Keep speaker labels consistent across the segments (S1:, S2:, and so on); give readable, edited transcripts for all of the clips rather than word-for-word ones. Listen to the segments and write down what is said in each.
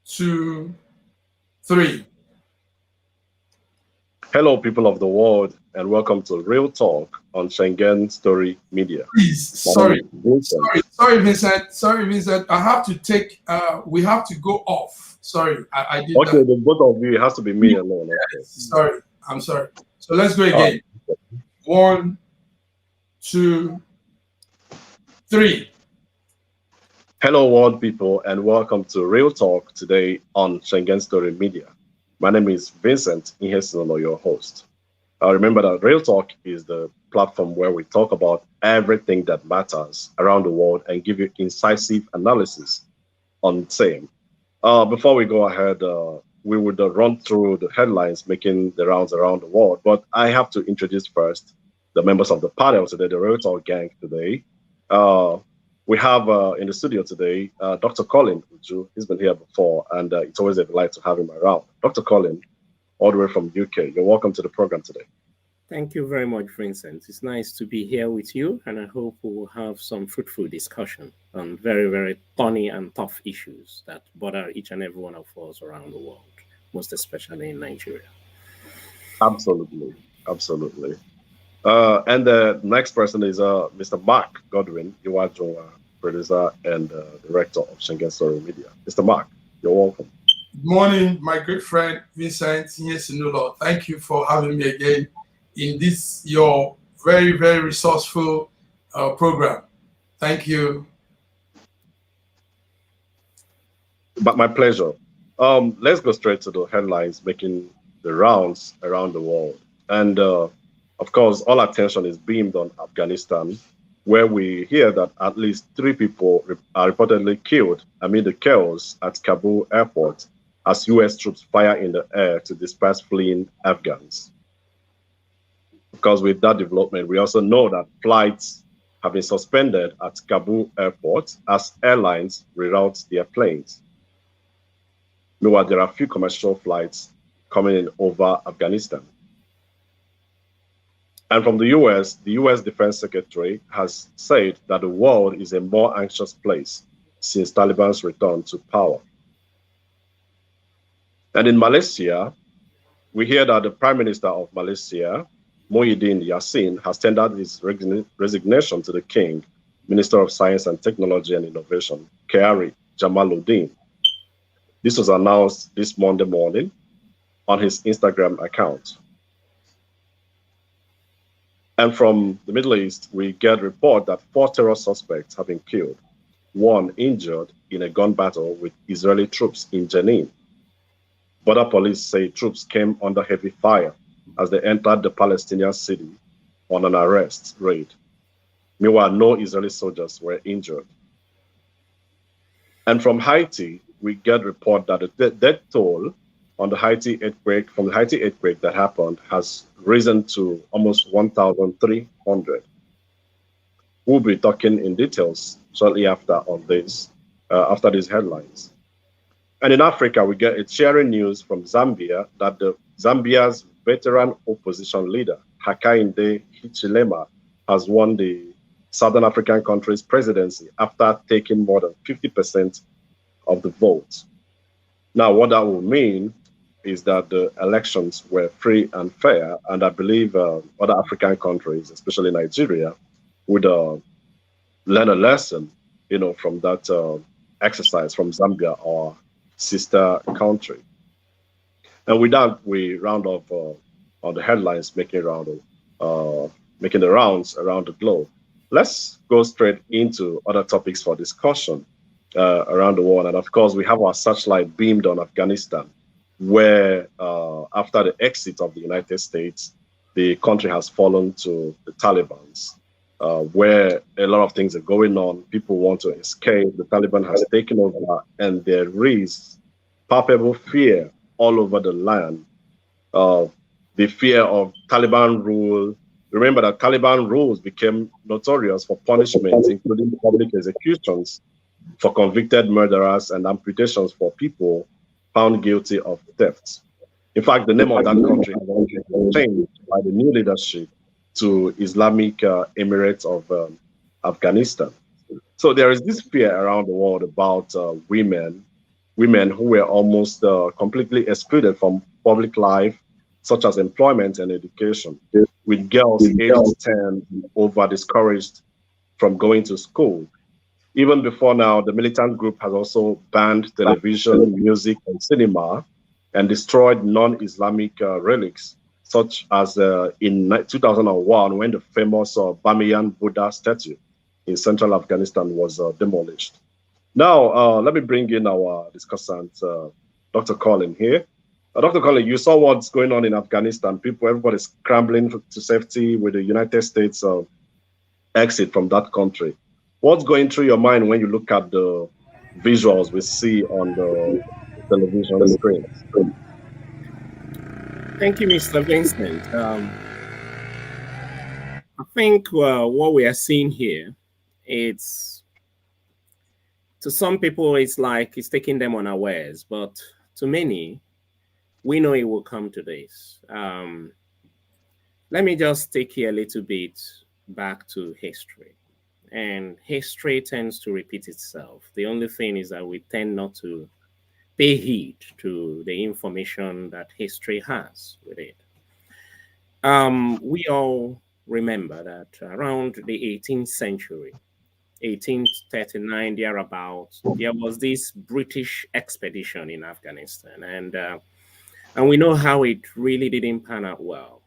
S1: two, three.
S2: Hello, people of the world, and welcome to Real Talk on Schengen Story Media.
S1: Please,
S2: My name
S1: sorry,
S2: is Vincent.
S1: sorry, Vincent. Sorry, Vincent. I have to take. We have to go off. Sorry, I did
S2: Okay,
S1: that.
S2: the both of you, it has to be me alone. Okay.
S1: Sorry, I'm sorry. So let's go
S2: All right.
S1: again. One, two, three.
S2: Hello, world people, and welcome to Real Talk today on Schengen Story Media. My name is Vincent Ihesinono, your host. Remember that Real Talk is the platform where we talk about everything that matters around the world and give you incisive analysis on same. Before we go ahead, we would run through the headlines making the rounds around the world. But I have to introduce first the members of the panel today, the Real Talk gang today. Uh, we have in the studio today Dr. Colin Uju. He's been here before, and it's always a delight to have him around. Dr. Colin, all the way from UK. You're welcome to the program today.
S3: Thank you very much, Vincent. It's nice to be here with you, and I hope we will have some fruitful discussion on very, very thorny and tough issues that bother each and every one of us around the world, most especially in Nigeria.
S2: Absolutely, absolutely. And the next person is Mr. Mark Godwin, Iwaju, producer and director of Schengen Story Media. Mr. Mark, you're welcome.
S1: Good morning, my great friend Vincent Ihesinono. Thank you for having me again in this your very, very resourceful program. Thank you.
S2: But my pleasure. Let's go straight to the headlines making the rounds around the world. And of course, all attention is beamed on Afghanistan, where we hear that at least three people are reportedly killed amid the chaos at Kabul airport as US troops fire in the air to disperse fleeing Afghans. Because with that development, we also know that flights have been suspended at Kabul airport as airlines reroute their planes. Meanwhile, there are few commercial flights coming in over Afghanistan. And from the US Defense Secretary has said that the world is a more anxious place since Taliban's return to power. And in Malaysia, we hear that the Prime Minister of Malaysia, Muhyiddin Yassin, has tendered his resignation to the King, Minister of Science and Technology and Innovation, Khairy Jamaluddin. This was announced this Monday morning on his Instagram account. And from the Middle East, we get report that 4 terror suspects have been killed, 1 injured in a gun battle with Israeli troops in Jenin. Border police say troops came under heavy fire as they entered the Palestinian city on an arrest raid. Meanwhile, no Israeli soldiers were injured. And from Haiti, we get report that the death toll on the Haiti earthquake, from the Haiti earthquake that happened, has risen to almost 1,300. We'll be talking in details shortly after after these headlines. And in Africa, we get a cheering news from Zambia that Zambia's veteran opposition leader, Hakainde Hichilema, has won the Southern African country's presidency after taking more than 50% of the vote. Now, what that will mean is that the elections were free and fair, and I believe other African countries, especially Nigeria, would learn a lesson, from that exercise from Zambia, our sister country. And with that, we round off on the headlines making the rounds around the globe. Let's go straight into other topics for discussion around the world. And of course, we have our searchlight beamed on Afghanistan, where after the exit of the United States, the country has fallen to the Taliban's, where a lot of things are going on. People want to escape. The Taliban has taken over, and there is palpable fear all over the land. The fear of Taliban rule. Remember that Taliban rules became notorious for punishments, including public executions for convicted murderers and amputations for people found guilty of theft. In fact, the name of that country has changed by the new leadership to Islamic Emirates of Afghanistan. So there is this fear around the world about women women who were almost completely excluded from public life, such as employment and education, with girls aged 10 over discouraged from going to school. Even before now, the militant group has also banned television, music, and cinema, and destroyed non-Islamic relics, such as in 2001 when the famous Bamiyan Buddha statue in central Afghanistan was demolished. Now, let me bring in our discussant, Dr. Colin here. Dr. Colin, you saw what's going on in Afghanistan. Everybody's scrambling to safety with the United States exit from that country. What's going through your mind when you look at the visuals we see on the television screen?
S3: Thank you, Mr. Vincent. I think what we are seeing here, it's to some people, it's like it's taking them unawares, but to many, we know it will come to this. Let me just take you a little bit back to history. And history tends to repeat itself. The only thing is that we tend not to pay heed to the information that history has with it. We all remember that around the 18th century, 1839 thereabouts, there was this British expedition in Afghanistan, and we know how it really didn't pan out well.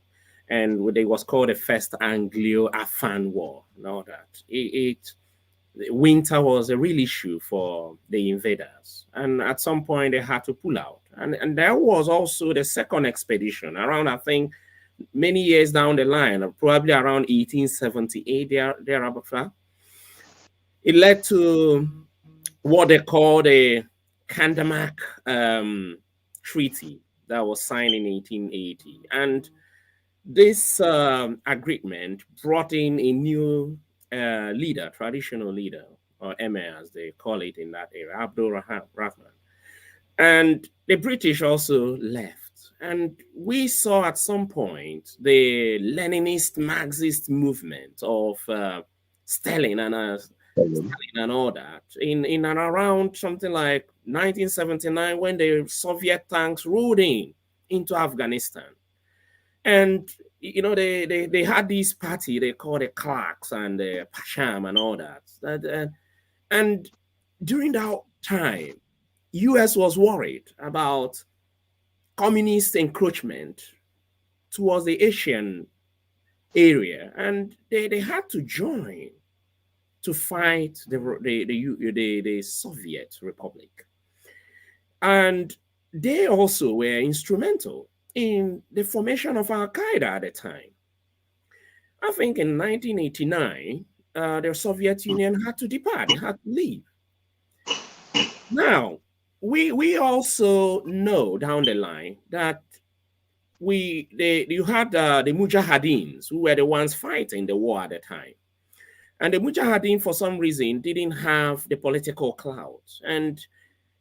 S3: And it was called the First Anglo-Afghan War. Know that winter was a real issue for the invaders, and at some point they had to pull out. And there was also the second expedition around, I think, many years down the line, probably around 1878 thereabouts. It led to what they call the Kandamak Treaty that was signed in 1880. And this agreement brought in a new leader, traditional leader, or emir as they call it in that area, Abdul Rahman. And the British also left. And we saw at some point the Leninist Marxist movement of Stalin and all that in and around something like 1979 when the Soviet tanks rolled into Afghanistan. And you know, they had this party they called the Clarks and the Pasham and all that. And during that time, US was worried about communist encroachment towards the Asian area, and they had to join to fight the Soviet Republic. And they also were instrumental in the formation of Al-Qaeda at the time. I think in 1989, the Soviet Union had to depart, they had to leave. Now, we also know down the line that you had the Mujahideens who were the ones fighting the war at the time. And the Mujahideen, for some reason, didn't have the political clout. And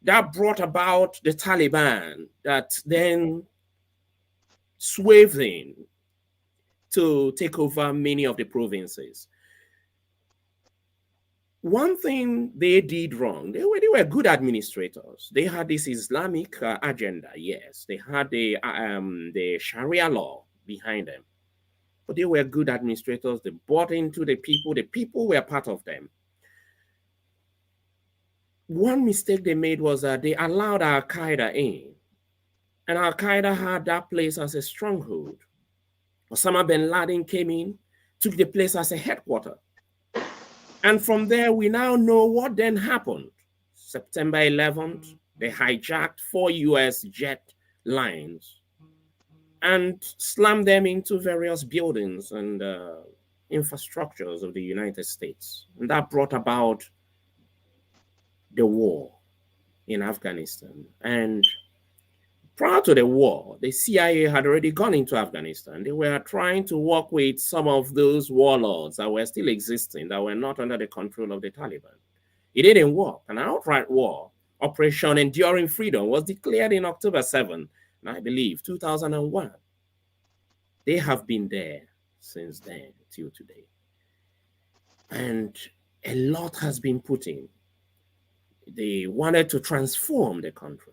S3: that brought about the Taliban that then swerved in to take over many of the provinces. One thing they did wrong, they were good administrators. They had this Islamic agenda, yes. They had the Sharia law behind them. But they were good administrators. They bought into the people were part of them. One mistake they made was that they allowed Al-Qaeda in. And Al-Qaeda had that place as a stronghold. Osama bin Laden came in, took the place as a headquarters. And from there, we now know what then happened. September 11th, they hijacked 4 US jet lines and slammed them into various buildings and infrastructures of the United States. And that brought about the war in Afghanistan. And prior to the war, the CIA had already gone into Afghanistan. They were trying to work with some of those warlords that were still existing, that were not under the control of the Taliban. It didn't work. An outright war, Operation Enduring Freedom, was declared in October 7, I believe, 2001. They have been there since then till today. And a lot has been put in. They wanted to transform the country.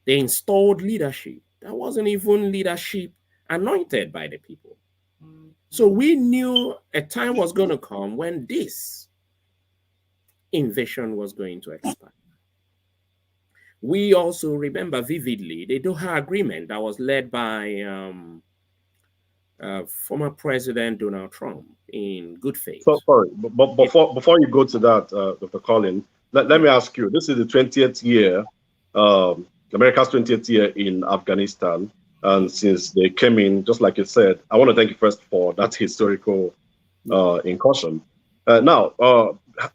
S3: They installed leadership. That wasn't even leadership anointed by the people. So we knew a time was going to come when this invasion was going to expire. We also remember vividly the Doha Agreement that was led by former President Donald Trump in good faith.
S2: So sorry, but before you go to that, Dr. Colin, let me ask you. This is the 20th year, America's 20th year in Afghanistan, and since they came in, just like you said, I want to thank you first for that historical incursion. Now,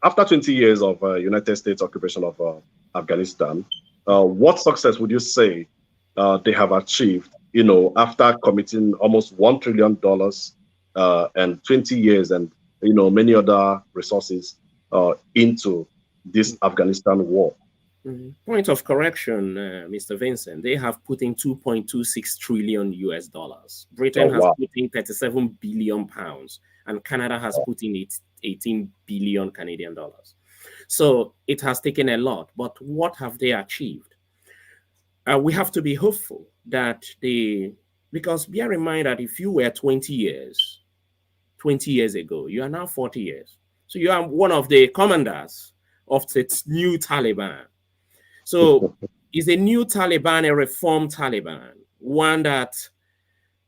S2: after 20 years of United States occupation of Afghanistan, what success would you say they have achieved? You know, after committing almost $1 trillion and 20 years and many other resources into this Afghanistan war.
S3: Point of correction, Mr. Vincent. They have put in 2.26 trillion US dollars. Britain has put in 37 billion pounds, and Canada has put in 18 billion Canadian dollars. So it has taken a lot. But what have they achieved? We have to be hopeful that because bear in mind that if you were 20 years ago, you are now 40 years. So you are one of the commanders of the new Taliban. So is a new Taliban a reformed Taliban, one that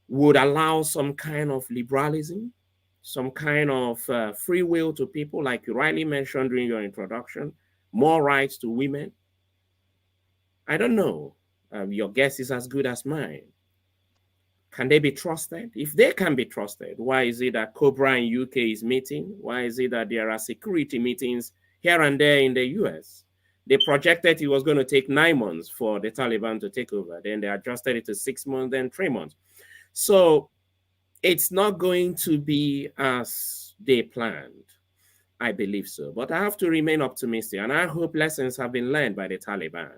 S3: would allow some kind of liberalism, some kind of free will to people, like you rightly mentioned during your introduction, more rights to women? I don't know. Your guess is as good as mine. Can they be trusted? If they can be trusted, why is it that Cobra in UK is meeting? Why is it that there are security meetings here and there in the US? They projected it was going to take 9 months for the Taliban to take over. Then they adjusted it to 6 months, then 3 months. So it's not going to be as they planned. I believe so. But I have to remain optimistic. And I hope lessons have been learned by the Taliban.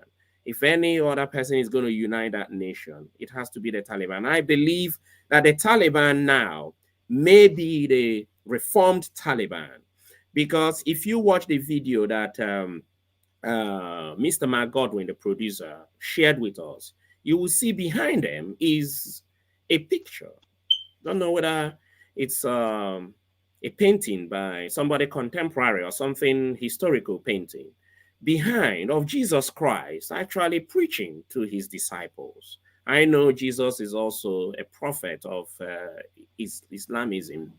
S3: If any other person is going to unite that nation, it has to be the Taliban. I believe that the Taliban now may be the reformed Taliban. Because if you watch the video that Mr. Mark Godwin, the producer, shared with us, you will see behind them is a picture. Don't know whether it's a painting by somebody contemporary or something historical painting behind of Jesus Christ actually preaching to his disciples. I know Jesus is also a prophet of Islamism,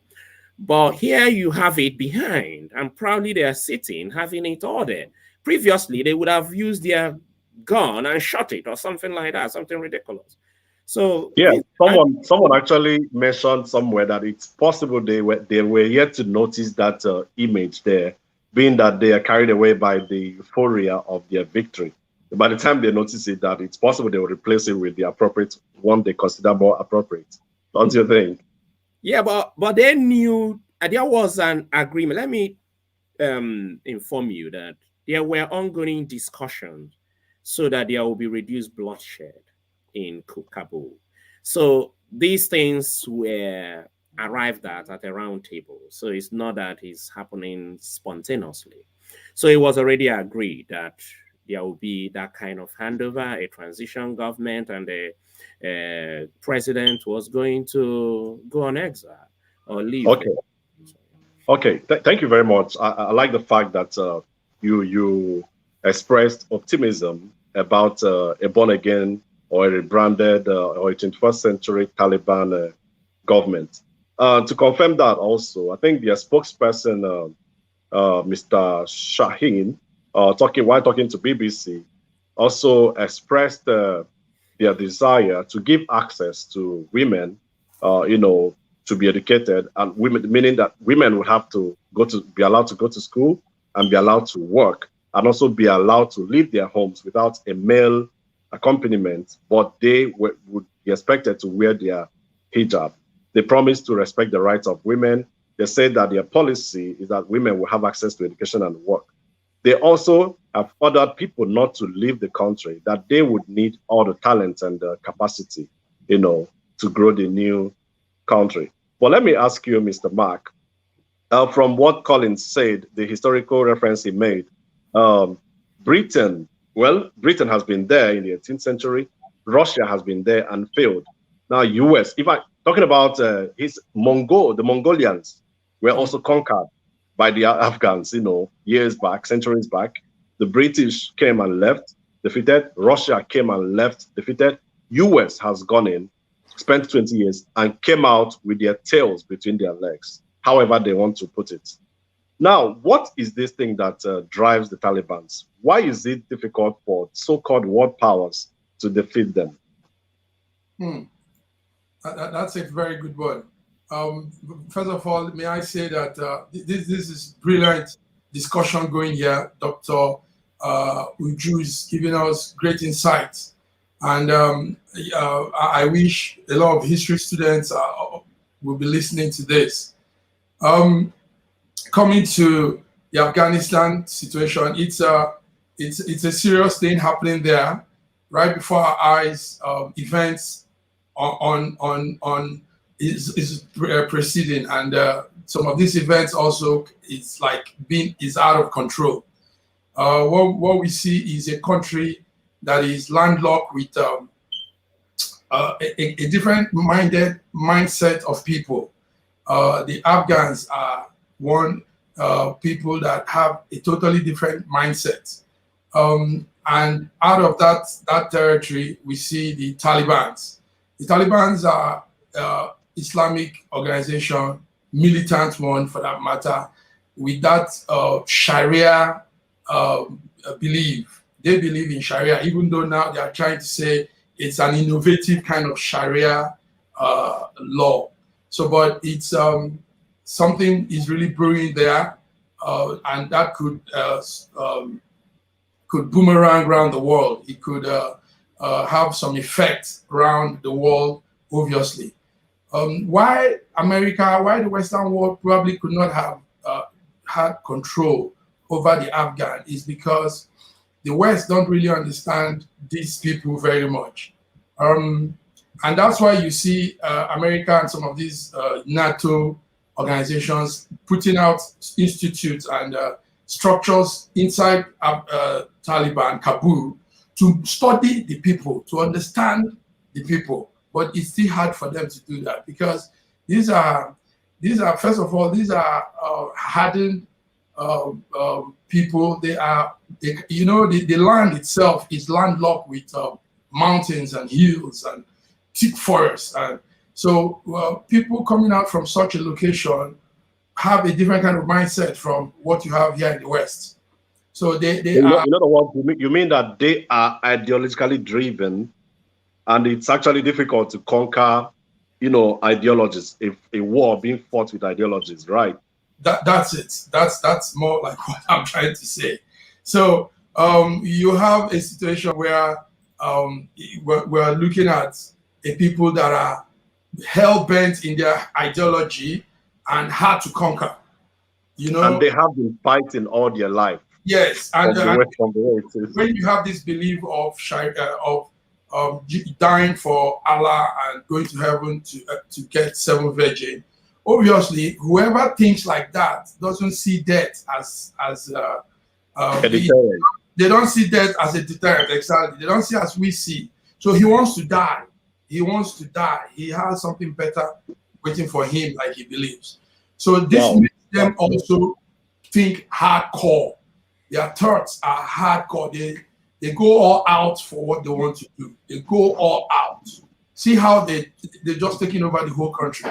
S3: but here you have it behind, and proudly they are sitting, having it all there. Previously, they would have used their gun and shot it or something like that, something ridiculous. So
S2: yeah, someone actually mentioned somewhere that it's possible they were yet to notice that image there, being that they are carried away by the euphoria of their victory. By the time they notice it, that it's possible they will replace it with the appropriate one they consider more appropriate. Don't you think?
S3: Yeah, but they knew there was an agreement. Let me inform you that there were ongoing discussions so that there will be reduced bloodshed in Kabul. So these things were arrived at a round table. So it's not that it's happening spontaneously. So it was already agreed that there will be that kind of handover, a transition government, and the president was going to go on exile or leave.
S2: Okay. Thank you very much. I like the fact that you expressed optimism about a born-again or a rebranded or a 21st century Taliban government. To confirm that also, I think their spokesperson, Mr. Shaheen, while talking to BBC, also expressed their desire to give access to women, to be educated, and women, meaning that women would have to be allowed to go to school and be allowed to work, and also be allowed to leave their homes without a male accompaniment, but they would be expected to wear their hijab. They promised to respect the rights of women. They said that their policy is that women will have access to education and work. They also have ordered people not to leave the country, that they would need all the talent and the capacity, to grow the new country. But let me ask you, Mr. Mark, from what Collins said, the historical reference he made, Britain, well, Britain has been there in the 18th century. Russia has been there and failed. Now, US, if I talking about the Mongolians were also conquered by the Afghans, years back, centuries back. The British came and left, defeated. Russia came and left, defeated. US has gone in, spent 20 years, and came out with their tails between their legs, however they want to put it. Now, what is this thing that drives the Taliban? Why is it difficult for so-called world powers to defeat them?
S1: That's a very good one. First of all, may I say that this is brilliant discussion going here. Dr. Uju is giving us great insights. And I wish a lot of history students will be listening to this. Coming to the Afghanistan situation, it's a serious thing happening there. Right before our eyes, events is proceeding, and some of these events also is out of control. What we see is a country that is landlocked with a different mindset of people. The Afghans are people that have a totally different mindset. And out of that territory, we see the Taliban. The Taliban are Islamic organization, militant one for that matter, with that Sharia belief. They believe in Sharia, even though now they are trying to say it's an innovative kind of Sharia law. So, but it's something is really brewing there, and that could boomerang around the world. It could have some effect around the world, obviously. Why the Western world probably could not have had control over the Afghan is because the West don't really understand these people very much. And that's why you see America and some of these NATO organizations putting out institutes and structures inside Taliban, Kabul, to study the people, to understand the people. But it's still hard for them to do that because these are first of all, these are hardened people. They are, the land itself is landlocked with mountains and hills and thick forests. And so people coming out from such a location have a different kind of mindset from what you have here in the West. So they are.
S2: In other words, you mean that they are ideologically driven, and it's actually difficult to conquer, ideologies. If a war being fought with ideologies, right?
S1: That's it. That's more like what I'm trying to say. So you have a situation where we're looking at a people that are hell bent in their ideology and hard to conquer.
S2: And they have been fighting all their life.
S1: Yes, and when you have this belief of dying for Allah and going to heaven to get 7 virgin, obviously, whoever thinks like that doesn't see death as a deterrent. They don't see death as a deterrent. Exactly, they don't see as we see. So he wants to die. He wants to die. He has something better waiting for him, like he believes. So this makes them also think hardcore. Their thoughts are hardcore. They go all out for what they want to do. They go all out. See how they're just taking over the whole country.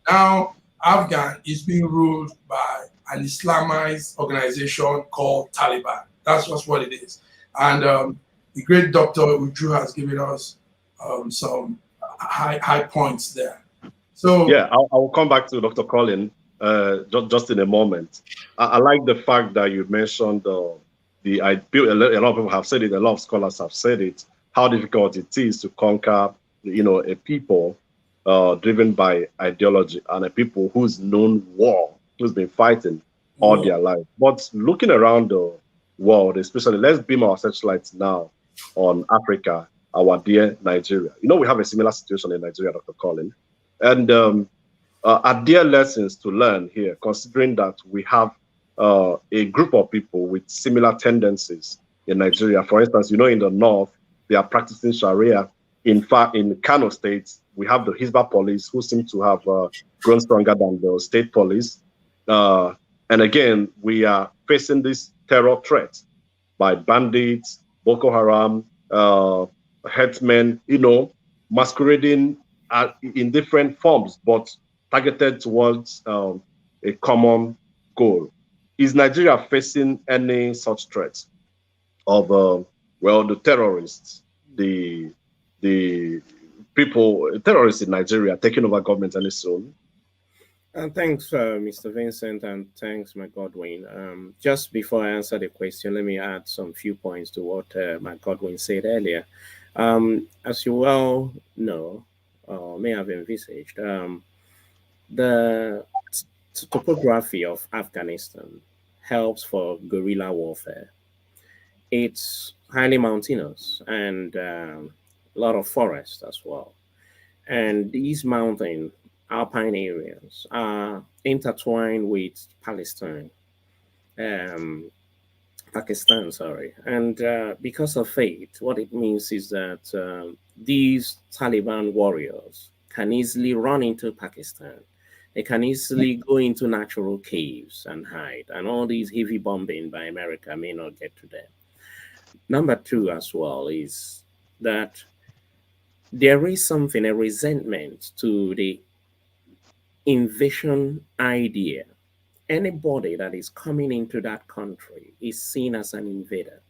S1: Now, Afghan is being ruled by an Islamized organization called Taliban. That's just what it is. And the great Dr. Uju has given us some high points there. So
S2: yeah, I'll come back to Dr. Colin just in a moment. I like the fact that you mentioned a lot of people have said it, a lot of scholars have said it, how difficult it is to conquer, a people driven by ideology and a people who's known war, who's been fighting all their life. But looking around the world, especially, let's beam our searchlights now on Africa, our dear Nigeria. We have a similar situation in Nigeria, Dr. Colin. And are there lessons to learn here, considering that we have a group of people with similar tendencies in Nigeria. For instance, you know, in the north, they are practicing Sharia. In fact, in Kano State, we have the Hisba police who seem to have grown stronger than the state police. And again, we are facing this terror threat by bandits, Boko Haram, headsmen, you know, masquerading in different forms, but targeted towards a common goal. Is Nigeria facing any such threats of, well, the terrorists, the people, terrorists in Nigeria taking over government any soon?
S3: Thanks, Mr. Vincent, and thanks, Mike Godwin. Just before I answer the question, let me add some few points to what Mike Godwin said earlier. As you well know, or may have envisaged, the topography of Afghanistan helps for guerrilla warfare. It's highly mountainous and a lot of forest as well. And these mountain alpine areas are intertwined with Pakistan, sorry. And because of fate, what it means is that these Taliban warriors can easily run into Pakistan. They can easily go into natural caves and hide, and all these heavy bombing by America may not get to them. Number two as well is that there is something, a resentment to the invasion idea. Anybody that is coming into that country is seen as an invader.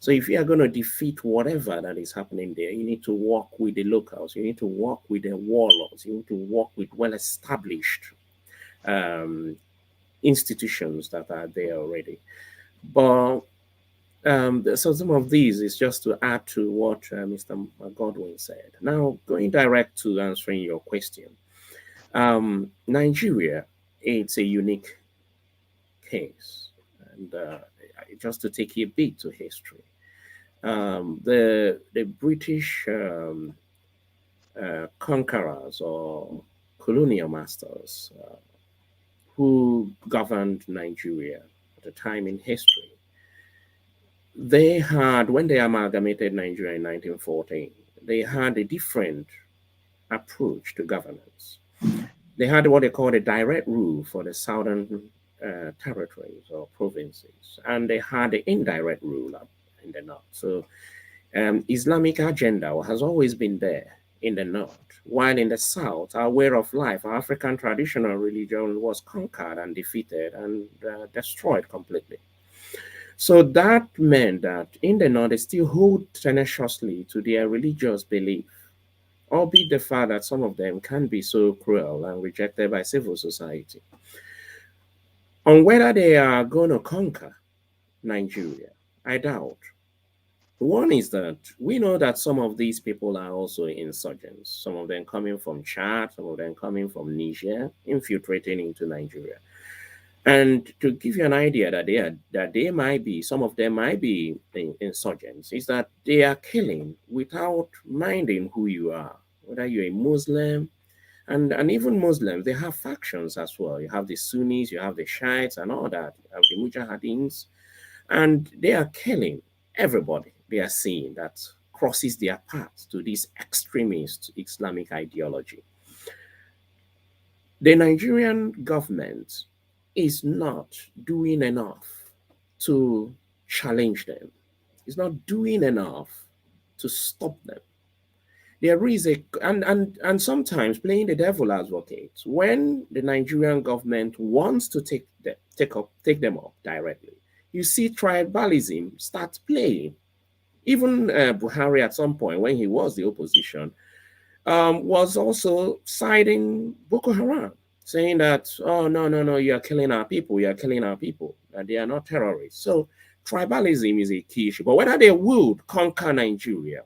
S3: So if you are going to defeat whatever that is happening there, you need to work with the locals, you need to work with the warlords, you need to work with well-established institutions that are there already. But so some of these is just to add to what Mr. Godwin said. Now, going direct to answering your question, Nigeria, it's a unique case. And just to take you a bit to history, the British conquerors or colonial masters who governed Nigeria at a time in history, they had, when they amalgamated Nigeria in 1914, they had a different approach to governance. They had what they called a direct rule for the southern territories or provinces, and they had the indirect rule up in the north. So Islamic agenda has always been there in the north, while in the south, our way of life, our African traditional religion was conquered and defeated and destroyed completely. So that meant that in the north, they still hold tenaciously to their religious belief, albeit the fact that some of them can be so cruel and rejected by civil society. On whether they are going to conquer Nigeria, I doubt. One is that we know that some of these people are also insurgents, some of them coming from Chad, some of them coming from Niger, infiltrating into Nigeria. And to give you an idea that they might be, some of them might be insurgents, is that they are killing without minding who you are, whether you're a Muslim, and even Muslims, they have factions as well. You have the Sunnis, you have the Shiites and all that, you have the Mujahideens, and they are killing everybody they are seeing that crosses their path to this extremist Islamic ideology. The Nigerian government is not doing enough to challenge them. It's not doing enough to stop them. There is and sometimes playing the devil advocate, when the Nigerian government wants to take them up directly, you see tribalism start playing. Even Buhari at some point, when he was the opposition, was also siding Boko Haram, saying that, oh, no, you are killing our people, that they are not terrorists. So tribalism is a key issue. But whether they would conquer Nigeria,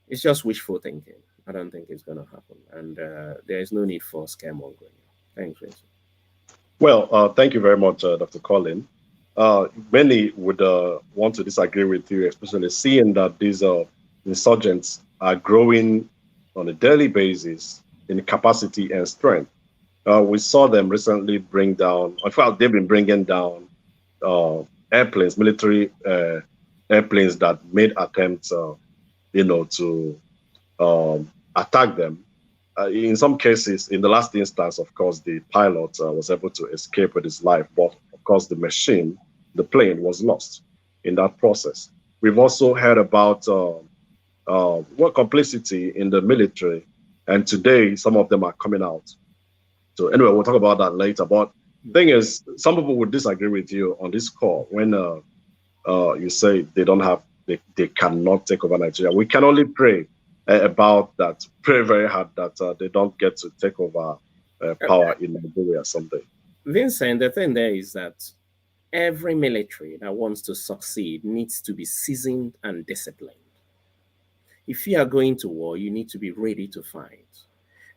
S3: it's just wishful thinking. I don't think it's going to happen. And there is no need for scaremongering. Thanks, Vincent.
S2: Well, thank you very much, Dr. Colin. Many would want to disagree with you, especially seeing that these insurgents are growing on a daily basis in capacity and strength. We saw them recently bring down, in fact, they've been bringing down airplanes, military airplanes that made attempts, to attack them. In some cases, in the last instance, of course, the pilot was able to escape with his life, but of course, the plane was lost in that process. We've also heard about complicity in the military, and today some of them are coming out. So anyway, we'll talk about that later. But the thing is, some people would disagree with you on this call when you say they cannot take over Nigeria. We can only pray about that, pray very hard that they don't get to take over power in Nigeria someday.
S3: Vincent, the thing there is that every military that wants to succeed needs to be seasoned and disciplined. If you are going to war, you need to be ready to fight.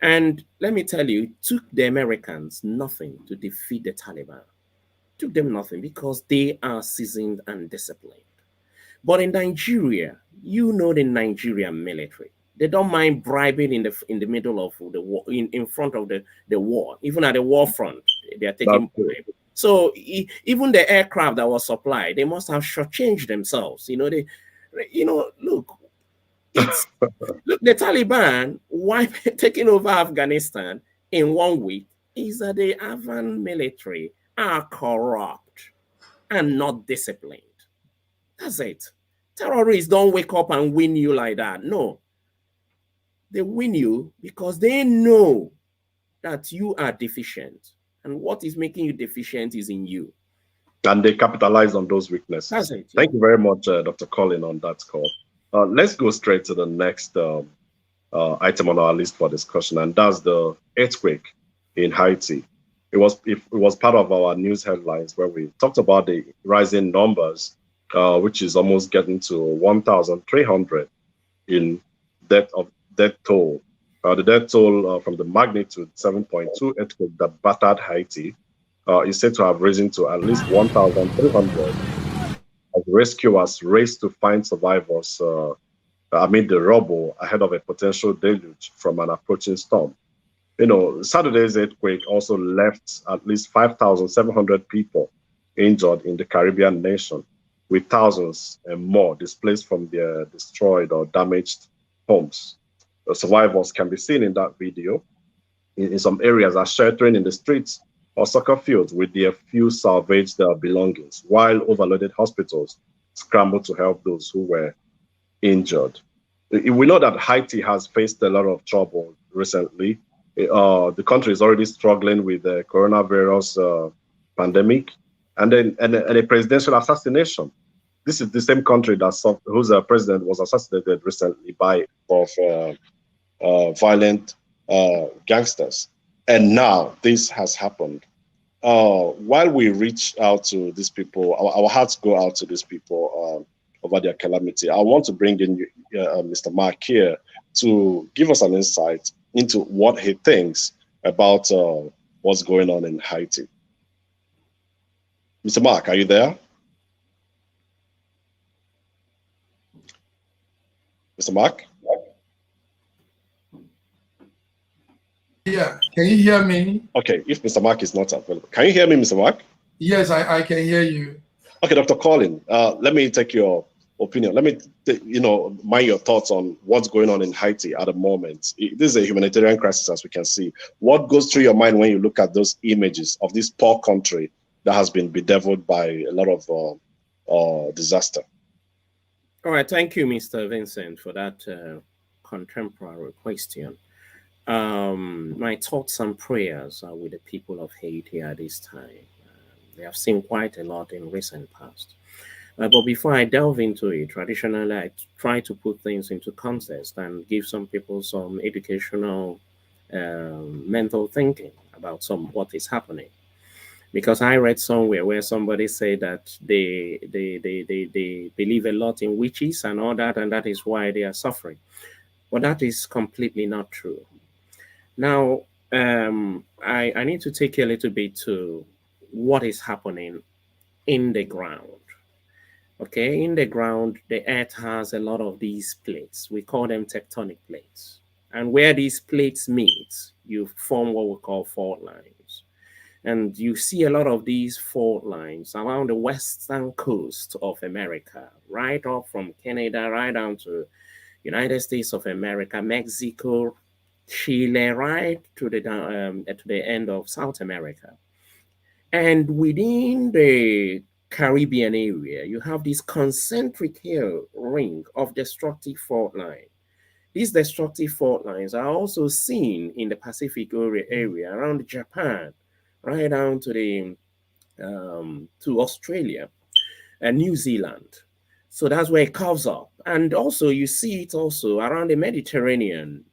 S3: And let me tell you, it took the Americans nothing to defeat the Taliban. It took them nothing because they are seasoned and disciplined. But in Nigeria, you know the Nigerian military. They don't mind bribing in the middle of the war, in front of the war, even at the war front, they are taking bribe. So even the aircraft that was supplied, they must have shortchanged themselves. Look, look, the Taliban, why taking over Afghanistan in 1 week, is that the Afghan military are corrupt and not disciplined. That's it. Terrorists don't wake up and win you like that. No. They win you because they know that you are deficient. And what is making you deficient is in you.
S2: And they capitalize on those weaknesses.
S3: That's it.
S2: Thank you very much, Dr. Colin, on that call. Let's go straight to the next item on our list for discussion, and that's the earthquake in Haiti. It was part of our news headlines where we talked about the rising numbers, which is almost getting to 1,300 in death toll. The death toll from the magnitude 7.2 earthquake that battered Haiti is said to have risen to at least 1,300 as rescuers race to find survivors amid the rubble ahead of a potential deluge from an approaching storm. Saturday's earthquake also left at least 5,700 people injured in the Caribbean nation, with thousands and more displaced from their destroyed or damaged homes. The survivors can be seen in that video. In some areas are sheltering in the streets or soccer fields with their few salvaged belongings, while overloaded hospitals scramble to help those who were injured. We know that Haiti has faced a lot of trouble recently. The country is already struggling with the coronavirus pandemic and then a presidential assassination. This is the same country whose president was assassinated recently by violent gangsters. And now this has happened. While we reach out to these people, our hearts go out to these people over their calamity. I want to bring in Mr. Mark here to give us an insight into what he thinks about what's going on in Haiti. Mr. Mark, are you there? Mr. Mark?
S1: Yeah, can you hear me?
S2: Okay, if Mr. Mark is not available. Can you hear me, Mr. Mark?
S1: Yes, I can hear you.
S2: Okay, Dr. Colin, let me take your opinion. Let me, mind your thoughts on what's going on in Haiti at the moment. This is a humanitarian crisis, as we can see. What goes through your mind when you look at those images of this poor country that has been bedeviled by a lot of disaster?
S3: All right, thank you, Mr. Vincent, for that contemporary question. My thoughts and prayers are with the people of Haiti at this time. They have seen quite a lot in recent past. But before I delve into it, traditionally I try to put things into context and give some people some educational mental thinking about what is happening. Because I read somewhere where somebody said that they believe a lot in witches and all that, and that is why they are suffering. But that is completely not true. Now, I need to take you a little bit to what is happening in the ground. Okay, in the ground, the earth has a lot of these plates. We call them tectonic plates. And where these plates meet, you form what we call fault lines. And you see a lot of these fault lines around the western coast of America, right off from Canada, right down to United States of America, Mexico, Chile, right to the end of South America. And within the Caribbean area, you have this concentric ring of destructive fault lines. These destructive fault lines are also seen in the Pacific area around Japan, right down to the to Australia and New Zealand. So that's where it curves up. And also you see it also around the Mediterranean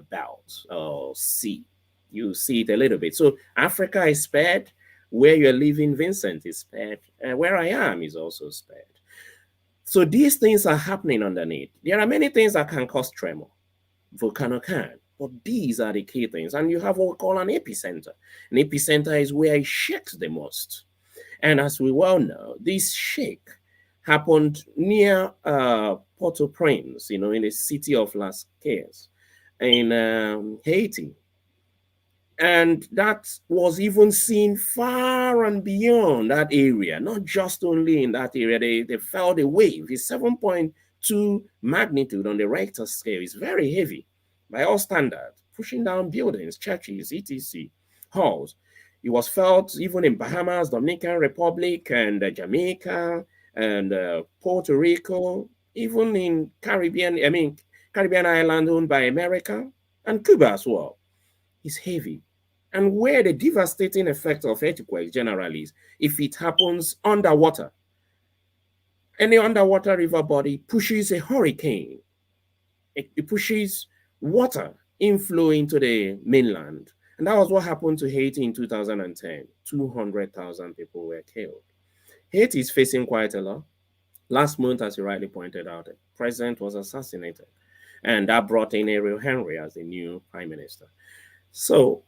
S3: belt or sea. You see it a little bit. So Africa is spared. Where you're living, Vincent, is spared. Where I am is also spared. So these things are happening underneath. There are many things that can cause tremor. Volcano can. But these are the key things. And you have what we call an epicenter. An epicenter is where it shakes the most. And as we well know, this shake happened near Port-au-Prince, in the city of Las Cases in Haiti. And that was even seen far and beyond that area, not just only in that area. They felt a wave. It's 7.2 magnitude on the Richter scale. It's very heavy by all standards, pushing down buildings, churches, etc., halls. It was felt even in Bahamas, Dominican Republic, and Jamaica, and Puerto Rico, even in Caribbean island owned by America, and Cuba as well. Is heavy. And where the devastating effect of earthquakes generally is, if it happens underwater, any underwater river body pushes a hurricane. It pushes water inflow into the mainland. And that was what happened to Haiti in 2010. 200,000 people were killed. Haiti is facing quite a lot. Last month, as you rightly pointed out, the president was assassinated. And that brought in Ariel Henry as the new prime minister. So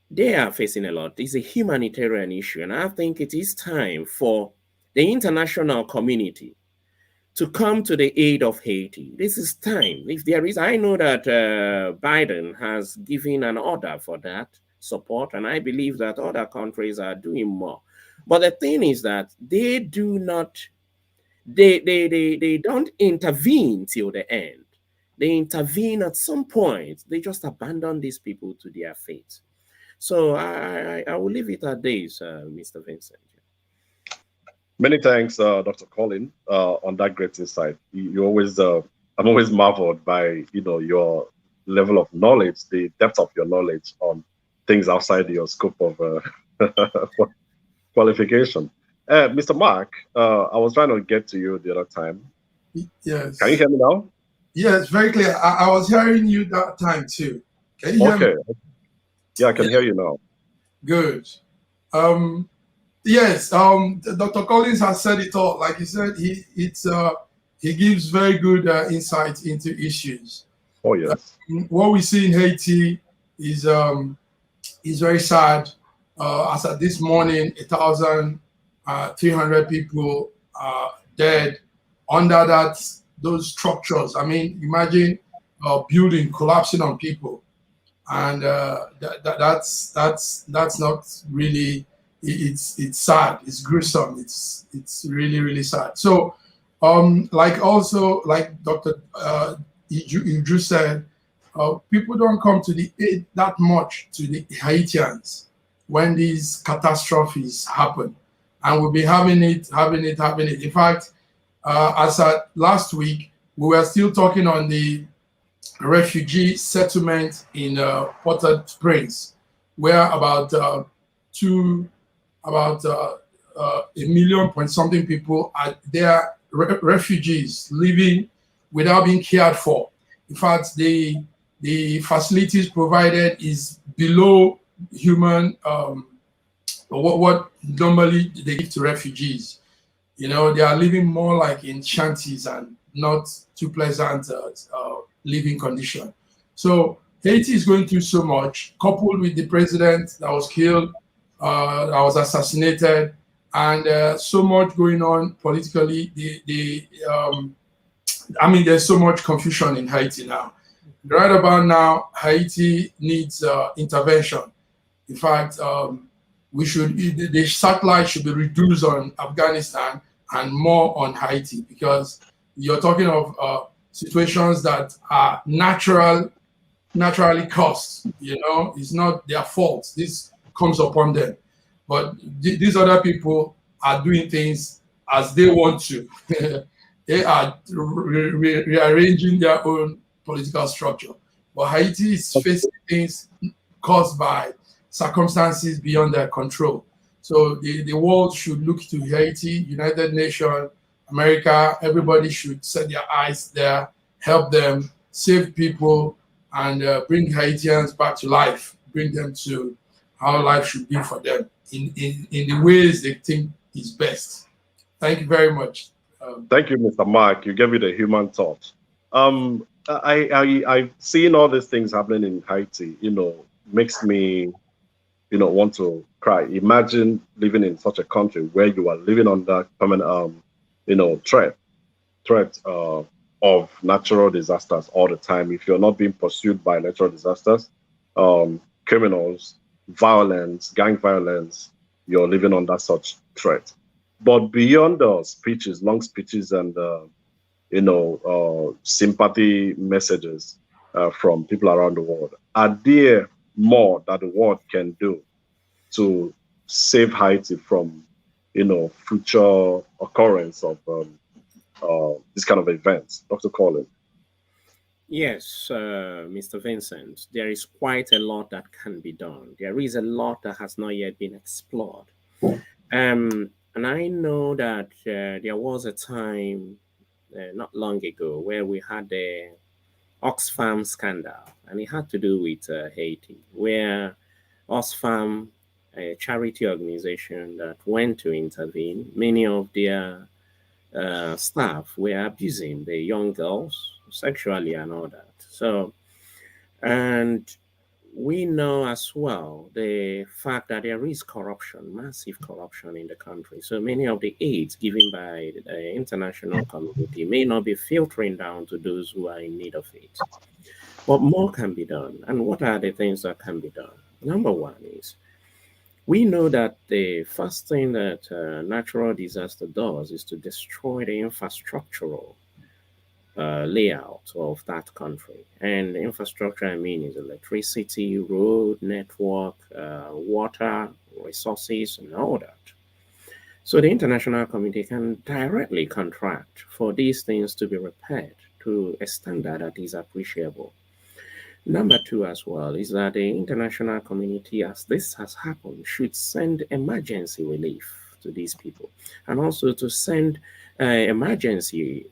S3: they are facing a lot. It's a humanitarian issue. And I think it is time for the international community to come to the aid of Haiti. This is time. If there is, I know that Biden has given an order for that support, and I believe that other countries are doing more. But the thing is that they do not, they don't intervene till the end. They intervene at some point. They just abandon these people to their fate. So I will leave it at this, Mr. Vincent.
S2: Many thanks, Dr. Colin, on that great insight. You always, I'm always marveled by your level of knowledge, the depth of your knowledge on things outside your scope of qualification. Mr. Mark, I was trying to get to you the other time.
S1: Yes.
S2: Can you hear me now?
S1: Yes, very clear. I was hearing you that time too. Can you hear me?
S2: Yeah, I can hear you now.
S1: Good. Yes, Dr. Collins has said it all. Like he said, he gives very good insight into issues.
S2: Oh yes.
S1: What we see in Haiti is very sad. As of this morning, 1,300 people are dead under those structures. I mean, imagine a building collapsing on people, and that's not really. It's sad. It's gruesome. It's really, really sad. So, like Dr. Idru said, people don't come to the aid that much to the Haitians when these catastrophes happen, and we'll be having it. In fact, as at last week, we were still talking on the refugee settlement in Port-au-Prince, where about 1 million point something people are there, refugees living without being cared for. In fact, the facilities provided is below human what normally they give to refugees. They are living more like in shanties and not too pleasant living condition. So Haiti is going through so much, coupled with the president that was killed, that was assassinated, and so much going on politically. There's so much confusion in Haiti now. Right about now, Haiti needs intervention. In fact, the satellite should be reduced on Afghanistan and more on Haiti, because you're talking of situations that are naturally caused. It's not their fault. This comes upon them, but these other people are doing things as they want to. They are rearranging their own political structure. But Haiti is facing things caused by circumstances beyond their control. So the world should look to Haiti, United Nations, America. Everybody should set their eyes there, help them, save people, and bring Haitians back to life, bring them to how life should be for them in the ways they think is best. Thank you very much.
S2: Thank you, Mr. Mark. You gave me the human touch. I've seen all these things happening in Haiti, makes me, want to cry. Imagine living in such a country where you are living under permanent, threat of natural disasters all the time. If you're not being pursued by natural disasters, criminals, violence, gang violence, you're living under such threat. But beyond the speeches, long speeches, and sympathy messages from people around the world, are there more that the world can do to save Haiti from, future occurrence of this kind of events, Dr. Collins?
S3: Yes, Mr. Vincent, there is quite a lot that can be done. There is a lot that has not yet been explored. And I know that there was a time not long ago where we had the Oxfam scandal, and it had to do with Haiti, where Oxfam, a charity organization that went to intervene, many of their staff were abusing the young girls sexually and all that. So, and we know as well the fact that there is corruption, massive corruption in the country. So many of the aids given by the international community may not be filtering down to those who are in need of it. But more can be done. And what are the things that can be done? Number one is, we know that the first thing that natural disaster does is to destroy the infrastructural layout of that country. And infrastructure, I mean, is electricity, road, network, water, resources, and all that. So the international community can directly contract for these things to be repaired to a standard that is appreciable. Number two as well is that the international community, as this has happened, should send emergency relief to these people, and also to send emergency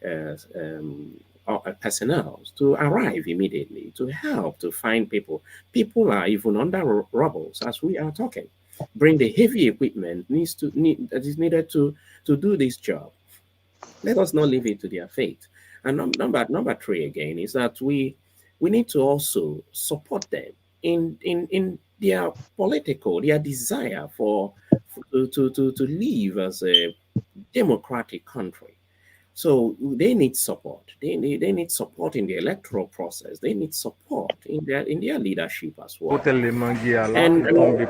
S3: personnel to arrive immediately to help to find people. People are even under rubble as we are talking. Bring the heavy equipment that is needed to do this job. Let us not leave it to their fate. And number three again is that we need to also support them in their their desire to live as a democratic country. So they need support. They need support in the electoral process. They need support in their leadership as well. And look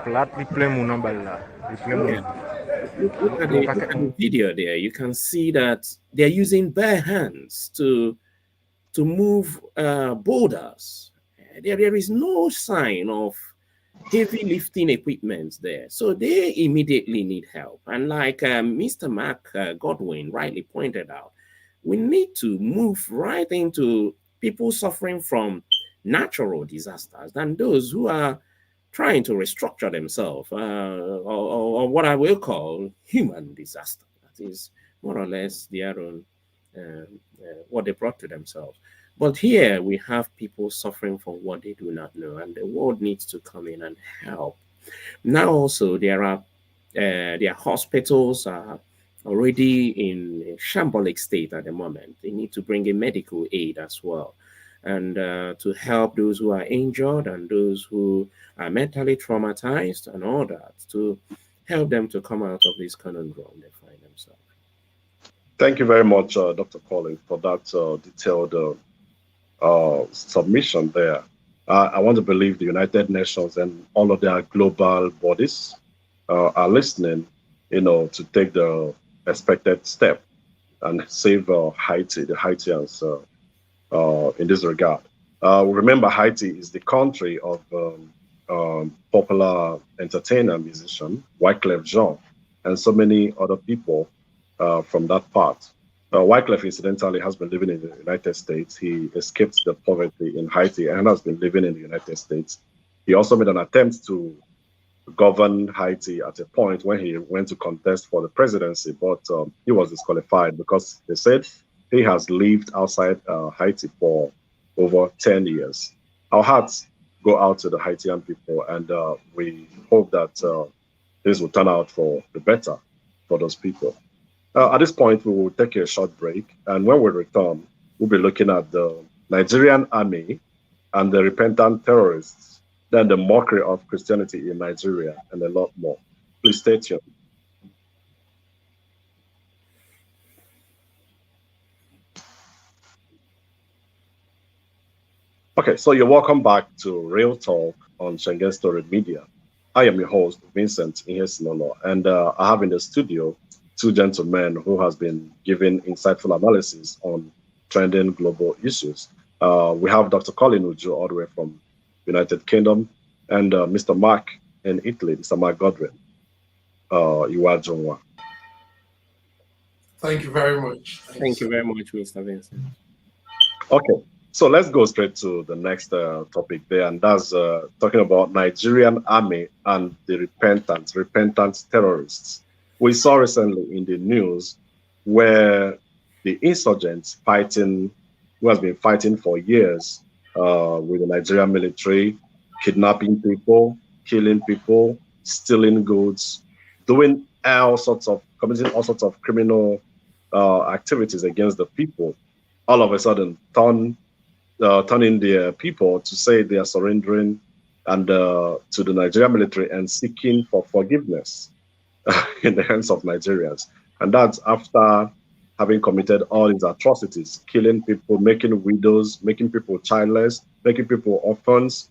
S3: at the video there. You can see that they're using bare hands to move boulders. There is no sign of heavy lifting equipment there. So they immediately need help. And like Mr. Mark Godwin rightly pointed out, we need to move right into people suffering from natural disasters than those who are trying to restructure themselves or what I will call human disaster. That is more or less their own, what they brought to themselves. But here we have people suffering from what they do not know, and the world needs to come in and help. Now also their hospitals are already in a shambolic state at the moment. They need to bring in medical aid as well, and to help those who are injured and those who are mentally traumatized and all that, to help them to come out of this conundrum they find themselves.
S2: Thank you very much, Dr. Collins, for that detailed submission there. I want to believe the United Nations and all of their global bodies are listening, to take the expected step and save Haiti, the Haitians in this regard. Remember, Haiti is the country of popular entertainer, musician Wyclef Jean, and so many other people from that part. Wyclef, incidentally, has been living in the United States. He escaped the poverty in Haiti and has been living in the United States. He also made an attempt to govern Haiti at a point when he went to contest for the presidency, but he was disqualified because they said he has lived outside Haiti for over 10 years. Our hearts go out to the Haitian people, and we hope that this will turn out for the better for those people. At this point, we will take a short break, and when we return, we'll be looking at the Nigerian army and the repentant terrorists, then the mockery of Christianity in Nigeria, and a lot more. Please stay tuned. Okay, so you're welcome back to Real Talk on Shengen Story Media. I am your host, Vincent Inhesinolo, and I have in the studio two gentlemen who has been giving insightful analysis on trending global issues. We have Dr. Colin Uju all the way from United Kingdom, and Mr. Mark in Italy, Mr. Mark Godwin. You are Jonwa.
S1: Thank you very much.
S3: Thank you very much, Mr. Vincent.
S2: Okay, so let's go straight to the next topic there, and that's talking about Nigerian army and the repentant terrorists. We saw recently in the news where the insurgents who has been fighting for years with the Nigerian military, kidnapping people, killing people, stealing goods, committing all sorts of criminal activities against the people, all of a sudden turning their people to say they are surrendering and to the Nigerian military and seeking for forgiveness in the hands of Nigerians. And that's after having committed all these atrocities, killing people, making widows, making people childless, making people orphans,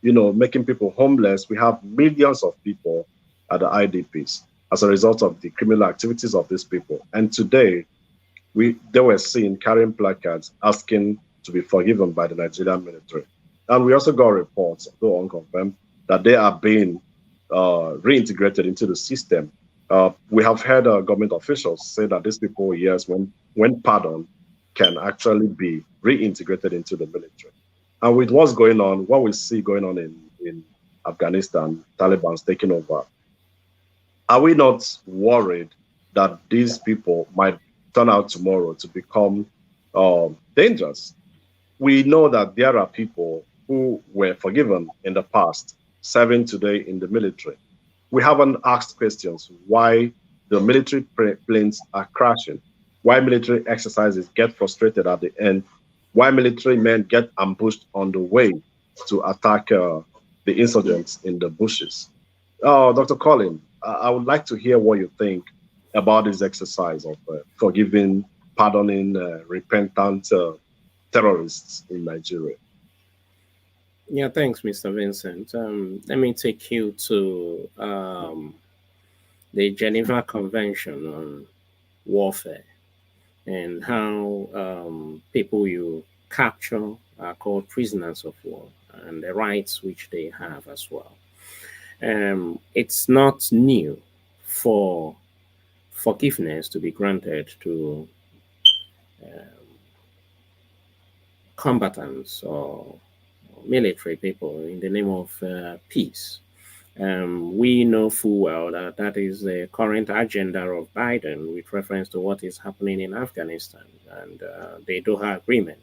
S2: making people homeless. We have millions of people at the IDPs as a result of the criminal activities of these people. And today, they were seen carrying placards asking to be forgiven by the Nigerian military. And we also got reports, though unconfirmed, that they are being reintegrated into the system. We have heard government officials say that these people, yes, when pardoned, can actually be reintegrated into the military. And with what's going on, what we see going on in Afghanistan, Taliban's taking over, are we not worried that these people might turn out tomorrow to become dangerous? We know that there are people who were forgiven in the past, serving today in the military. We haven't asked questions why the military planes are crashing, why military exercises get frustrated at the end, why military men get ambushed on the way to attack the insurgents in the bushes. Dr. Colin, I would like to hear what you think about this exercise of forgiving, pardoning repentant terrorists in Nigeria.
S3: Yeah, thanks, Mr. Vincent. Let me take you to the Geneva Convention on Warfare and how people you capture are called prisoners of war and the rights which they have as well. It's not new for forgiveness to be granted to combatants or military people in the name of peace. We know full well that that is the current agenda of Biden with reference to what is happening in Afghanistan and the Doha Agreement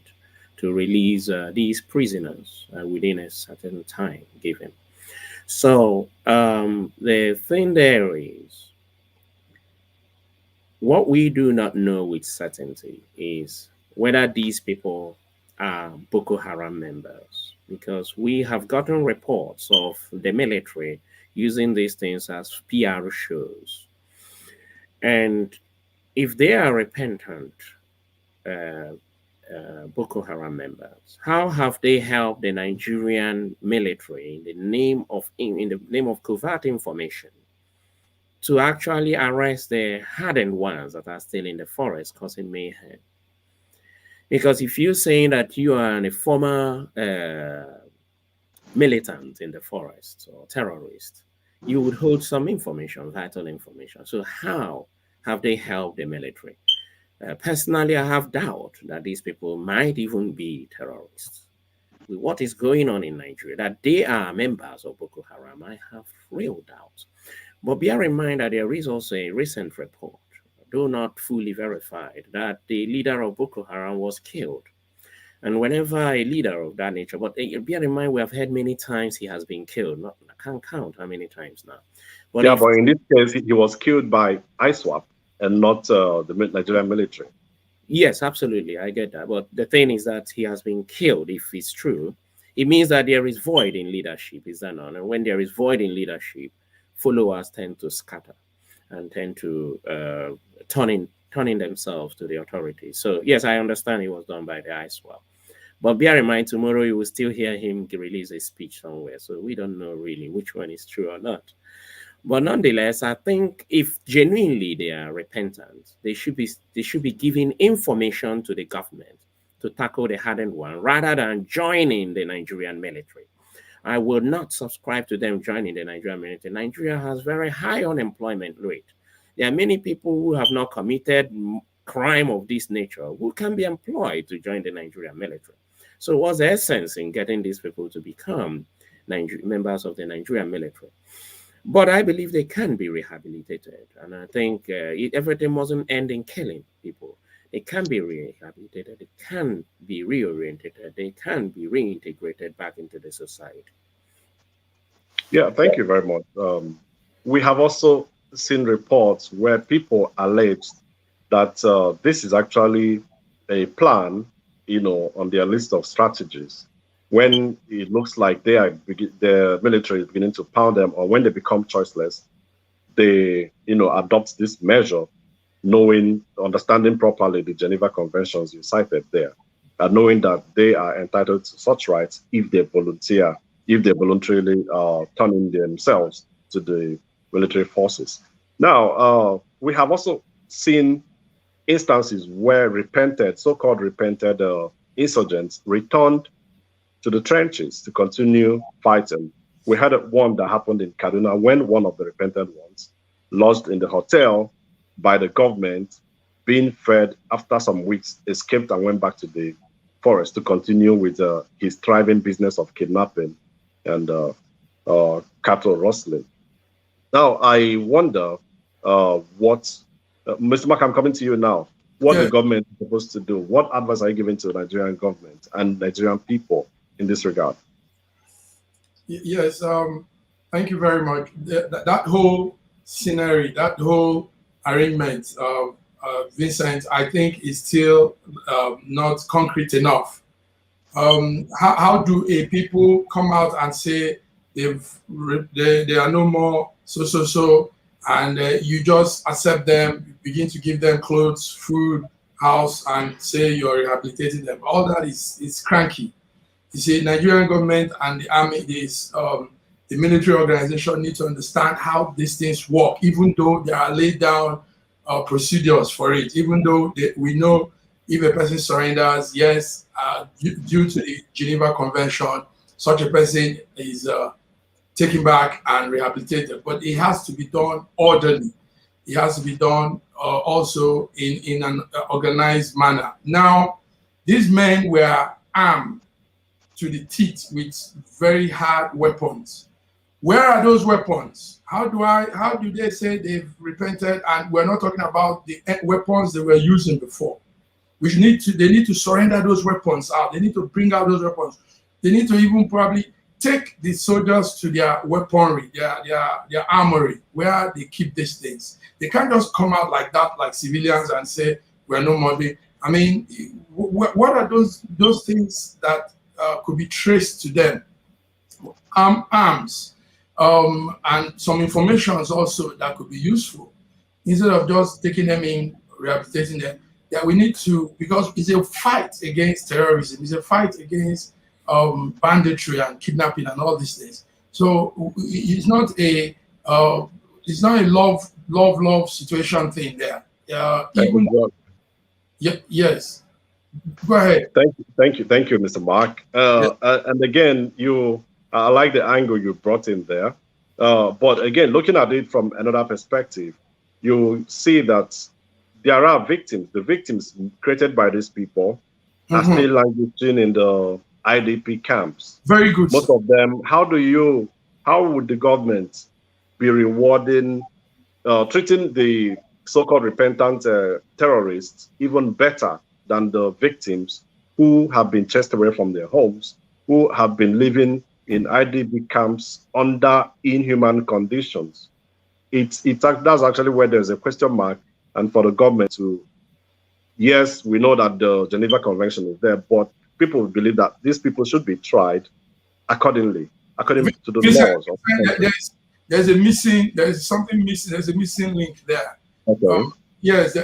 S3: to release these prisoners within a certain time given. So the thing there is, what we do not know with certainty is whether these people are Boko Haram members, because we have gotten reports of the military using these things as PR shows. And if they are repentant Boko Haram members? How have they helped the Nigerian military in the name of covert information to actually arrest the hardened ones that are still in the forest causing mayhem? Because if you're saying that you are a former militant in the forest or terrorist, you would hold some information, vital information. So how have they helped the military? Personally, I have doubt that these people might even be terrorists. With what is going on in Nigeria, that they are members of Boko Haram, I have real doubts. But bear in mind that there is also a recent report, though not fully verified, that the leader of Boko Haram was killed. And whenever a leader of that nature, but bear in mind, we have heard many times he has been killed. I can't count how many times now.
S2: But yeah, but in this case, he was killed by ISWAP and not the Nigerian military.
S3: Yes, absolutely. I get that. But the thing is that he has been killed, if it's true. It means that there is void in leadership, is that not? And when there is void in leadership, followers tend to scatter and tend to turning themselves to the authorities. So yes, I understand it was done by the ISWAP. But bear in mind, tomorrow you will still hear him release a speech somewhere. So we don't know really which one is true or not. But nonetheless, I think if genuinely they are repentant, they should be giving information to the government to tackle the hardened one rather than joining the Nigerian military. I will not subscribe to them joining the Nigerian military. Nigeria has very high unemployment rate. There are many people who have not committed crime of this nature who can be employed to join the Nigerian military. So what's the essence in getting these people to become members of the Nigerian military? But I believe they can be rehabilitated. And I think everything mustn't end in killing people. They can be rehabilitated. They can be reoriented. They can be reintegrated back into the society.
S2: Yeah, thank you very much. We have also seen reports where people alleged that this is actually a plan, on their list of strategies. When it looks like the military is beginning to pound them, or when they become choiceless, they, adopt this measure, understanding properly the Geneva Conventions you cited there, and knowing that they are entitled to such rights if they voluntarily turn in themselves to the military forces. Now, we have also seen instances where so-called repented insurgents returned to the trenches to continue fighting. We had one that happened in Kaduna when one of the repented ones lodged in the hotel by the government, being fed after some weeks, escaped and went back to the forest to continue with his thriving business of kidnapping and cattle rustling. Now, I wonder what, Mr. Mark, I'm coming to you now. What the government is supposed to do? What advice are you giving to the Nigerian government and Nigerian people in this regard?
S1: Yes, thank you very much. That whole scenario, that whole arrangement, Vincent, I think is still not concrete enough. How do a people come out and say they are no more so, and you just accept them, begin to give them clothes, food, house, and say you're rehabilitating them? All that is cranky. You see, Nigerian government and the army, the military organization need to understand how these things work, even though there are laid down procedures for it, even though we know if a person surrenders, yes, due to the Geneva Convention, such a person is taken back and rehabilitated. But it has to be done orderly. It has to be done also in an organized manner. Now, these men were armed to the teeth with very hard weapons. Where are those weapons? How do they say they've repented? And we're not talking about the weapons they were using before. They need to surrender those weapons out. They need to bring out those weapons. They need to even probably take the soldiers to their weaponry, their armory, where they keep these things. They can't just come out like that, like civilians, and say we're no more. I mean, what are those things that could be traced to them? Arms, and some information also that could be useful, instead of just taking them in, rehabilitating them. we need to, because it's a fight against terrorism, it's a fight against banditry and kidnapping and all these things. So it's not a love situation thing there. Yes. Go ahead.
S2: Thank you, Mr. Mark. And again, I like the angle you brought in there. But again, looking at it from another perspective, you see that there are victims. The victims created by these people are still languishing in the IDP camps.
S1: Very good.
S2: Most of them. How would the government be rewarding, treating the so-called repentant terrorists even better than the victims who have been chased away from their homes, who have been living in IDP camps under inhuman conditions? That's actually where there's a question mark, and for the government to, yes, we know that the Geneva Convention is there, but people believe that these people should be tried according to the laws.
S1: There's something missing. There's a missing link there.
S2: Okay.
S1: Yes,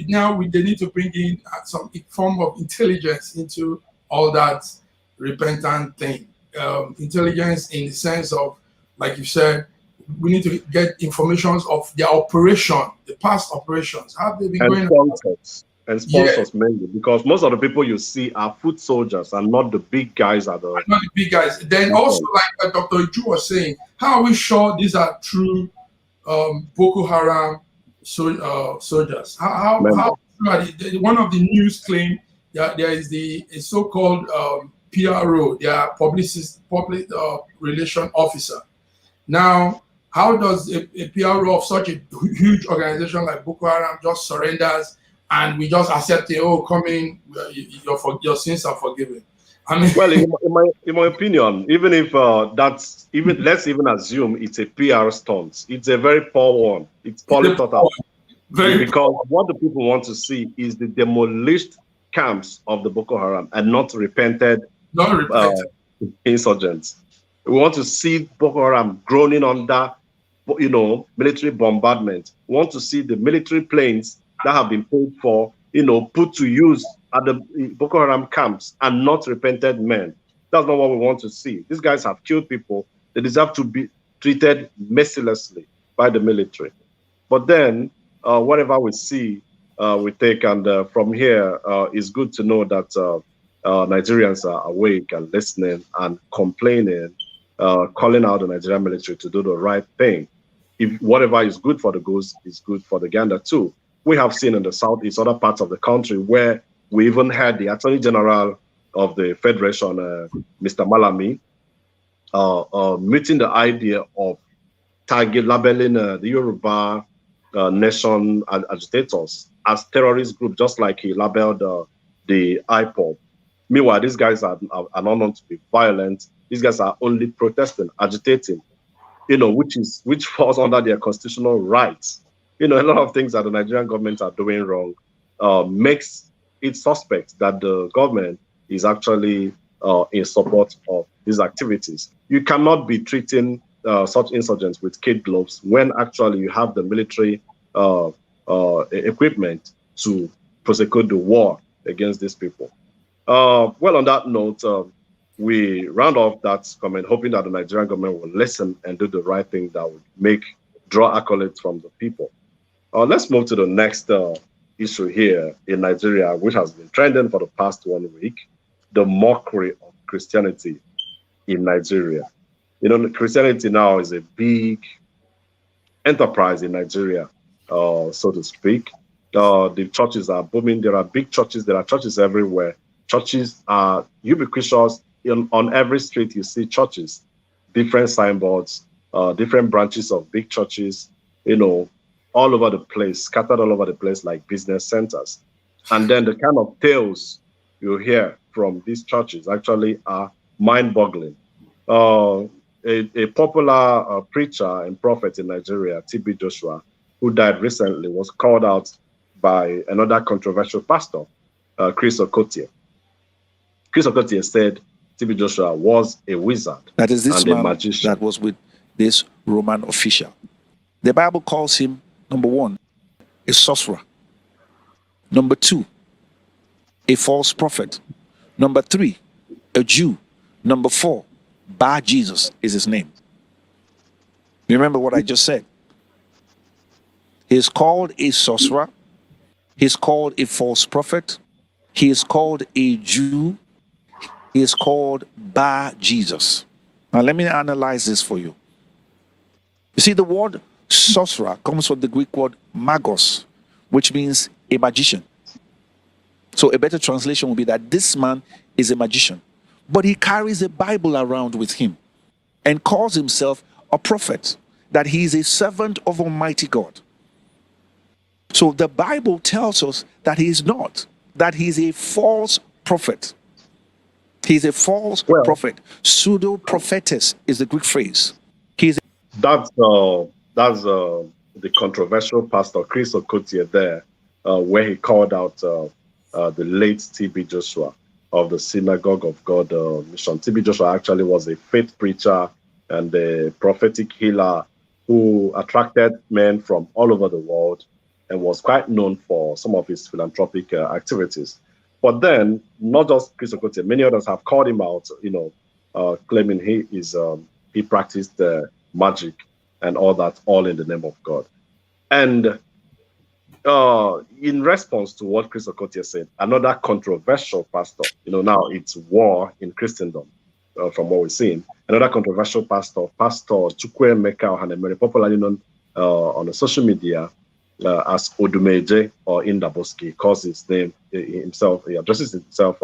S1: now they need to bring in some form of intelligence into all that repentant thing. Intelligence in the sense of, like you said, we need to get information of their operation, the past operations. How have they been going on?
S2: And sponsors mainly, because most of the people you see are foot soldiers and not the big guys. Not
S1: the big guys. Then also, like Dr. Ju was saying, how are we sure these are true Boko Haram soldiers? How one of the news claimed that there is a so-called PRO, their public relation officer. Now, how does a PRO of such a huge organization like Boko Haram just surrenders and we just accept it? Oh, come in, your sins are forgiven. I mean,
S2: well, in my opinion, even if let's even assume it's a PR stunt, it's a very poor one. It's poorly thought out. Because what the people want to see is the demolished camps of the Boko Haram and not repented insurgents. We want to see Boko Haram groaning under, military bombardment. We want to see the military planes that have been paid for, put to use at the Boko Haram camps and not repented men. That's not what we want to see. These guys have killed people. They deserve to be treated mercilessly by the military. But then, whatever we see, we take, and from here, it's good to know that Nigerians are awake and listening and complaining, calling out the Nigerian military to do the right thing. If whatever is good for the goose is good for the gander too. We have seen in the southeast, other parts of the country, where we even had the Attorney General of the Federation, Mr. Malami, meeting the idea of labeling the Yoruba nation agitators as terrorist group, just like he labeled the IPOB. Meanwhile, these guys are not known to be violent. These guys are only protesting, agitating, which falls under their constitutional rights. A lot of things that the Nigerian government are doing wrong makes it suspect that the government is actually in support of these activities. You cannot be treating such insurgents with kid gloves when actually you have the military equipment to prosecute the war against these people. Well, on that note, we round off that comment, hoping that the Nigerian government will listen and do the right thing that would draw accolades from the people. Let's move to the next issue here in Nigeria, which has been trending for the past 1 week: the mockery of Christianity in Nigeria. Christianity now is a big enterprise in Nigeria, so to speak. The churches are booming. There are big churches. There are churches everywhere. Churches are ubiquitous. On every street, you see churches, different signboards, different branches of big churches, all over the place, scattered all over the place like business centers. And then the kind of tales you hear from these churches actually are mind-boggling. A popular preacher and prophet in Nigeria, TB Joshua, who died recently, was called out by another controversial pastor, Chris Okotie. Chris Okotie said TB Joshua was a wizard.
S4: That is this
S2: and a
S4: man
S2: magician.
S4: That was with this Roman official. The Bible calls him, number one, a sorcerer. Number 2, a false prophet. Number 3, a Jew. Number 4, Bar Jesus is his name. You remember what I just said? He's called a sorcerer. He's called a false prophet. He is called a Jew. He is called Bar Jesus. Now let me analyze this for you. You see, the word sorcerer comes from the Greek word magos, which means a magician. So a better translation would be that this man is a magician, but he carries a Bible around with him and calls himself a prophet, that he is a servant of Almighty God. So the Bible tells us that he is not, that he is a false prophet. He's a false prophet. Pseudo-prophetess is the Greek phrase.
S2: That's the controversial pastor Chris Okotie there, where he called out the late TB Joshua of the Synagogue of God mission. TB Joshua actually was a faith preacher and a prophetic healer who attracted men from all over the world and was quite known for some of his philanthropic activities. But then, not just Chris Okotie, many others have called him out, claiming he practiced magic and all that, all in the name of God. And in response to what Chris Okotie said, another controversial pastor, now it's war in Christendom, from what we're seeing. Another controversial pastor, Pastor Chukwuemeka Ohanemere, popularly known on the social media as Odumeje or Indaboski, calls his name himself. He addresses himself,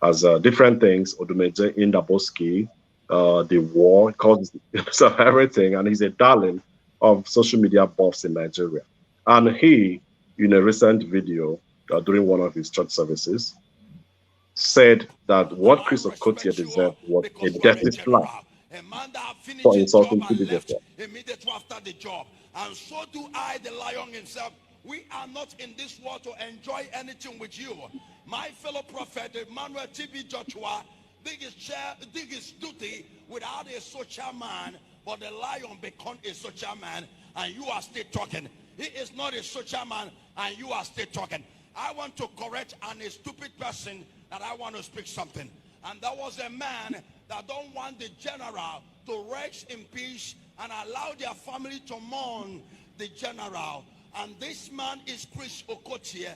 S2: as different things. Odumeje, Indaboski, the war, calls himself everything, and he's a darling of social media buffs in Nigeria. And he, in a recent video during one of his church services, said that what Chris Okotie deserved was a dirty slap for insulting TB Joshua.
S5: Immediately after the job, and so do I, the lion himself. We are not in this world to enjoy anything with you. My fellow prophet Emmanuel TB Joshua did his duty without a social man, but the lion become a social man, and you are still talking. He is not a social man, and you are still talking. I want to correct a stupid person that I want to speak something. And that was a man that don't want the general to rest in peace and allow their family to mourn the general. And this man is Chris Okotie.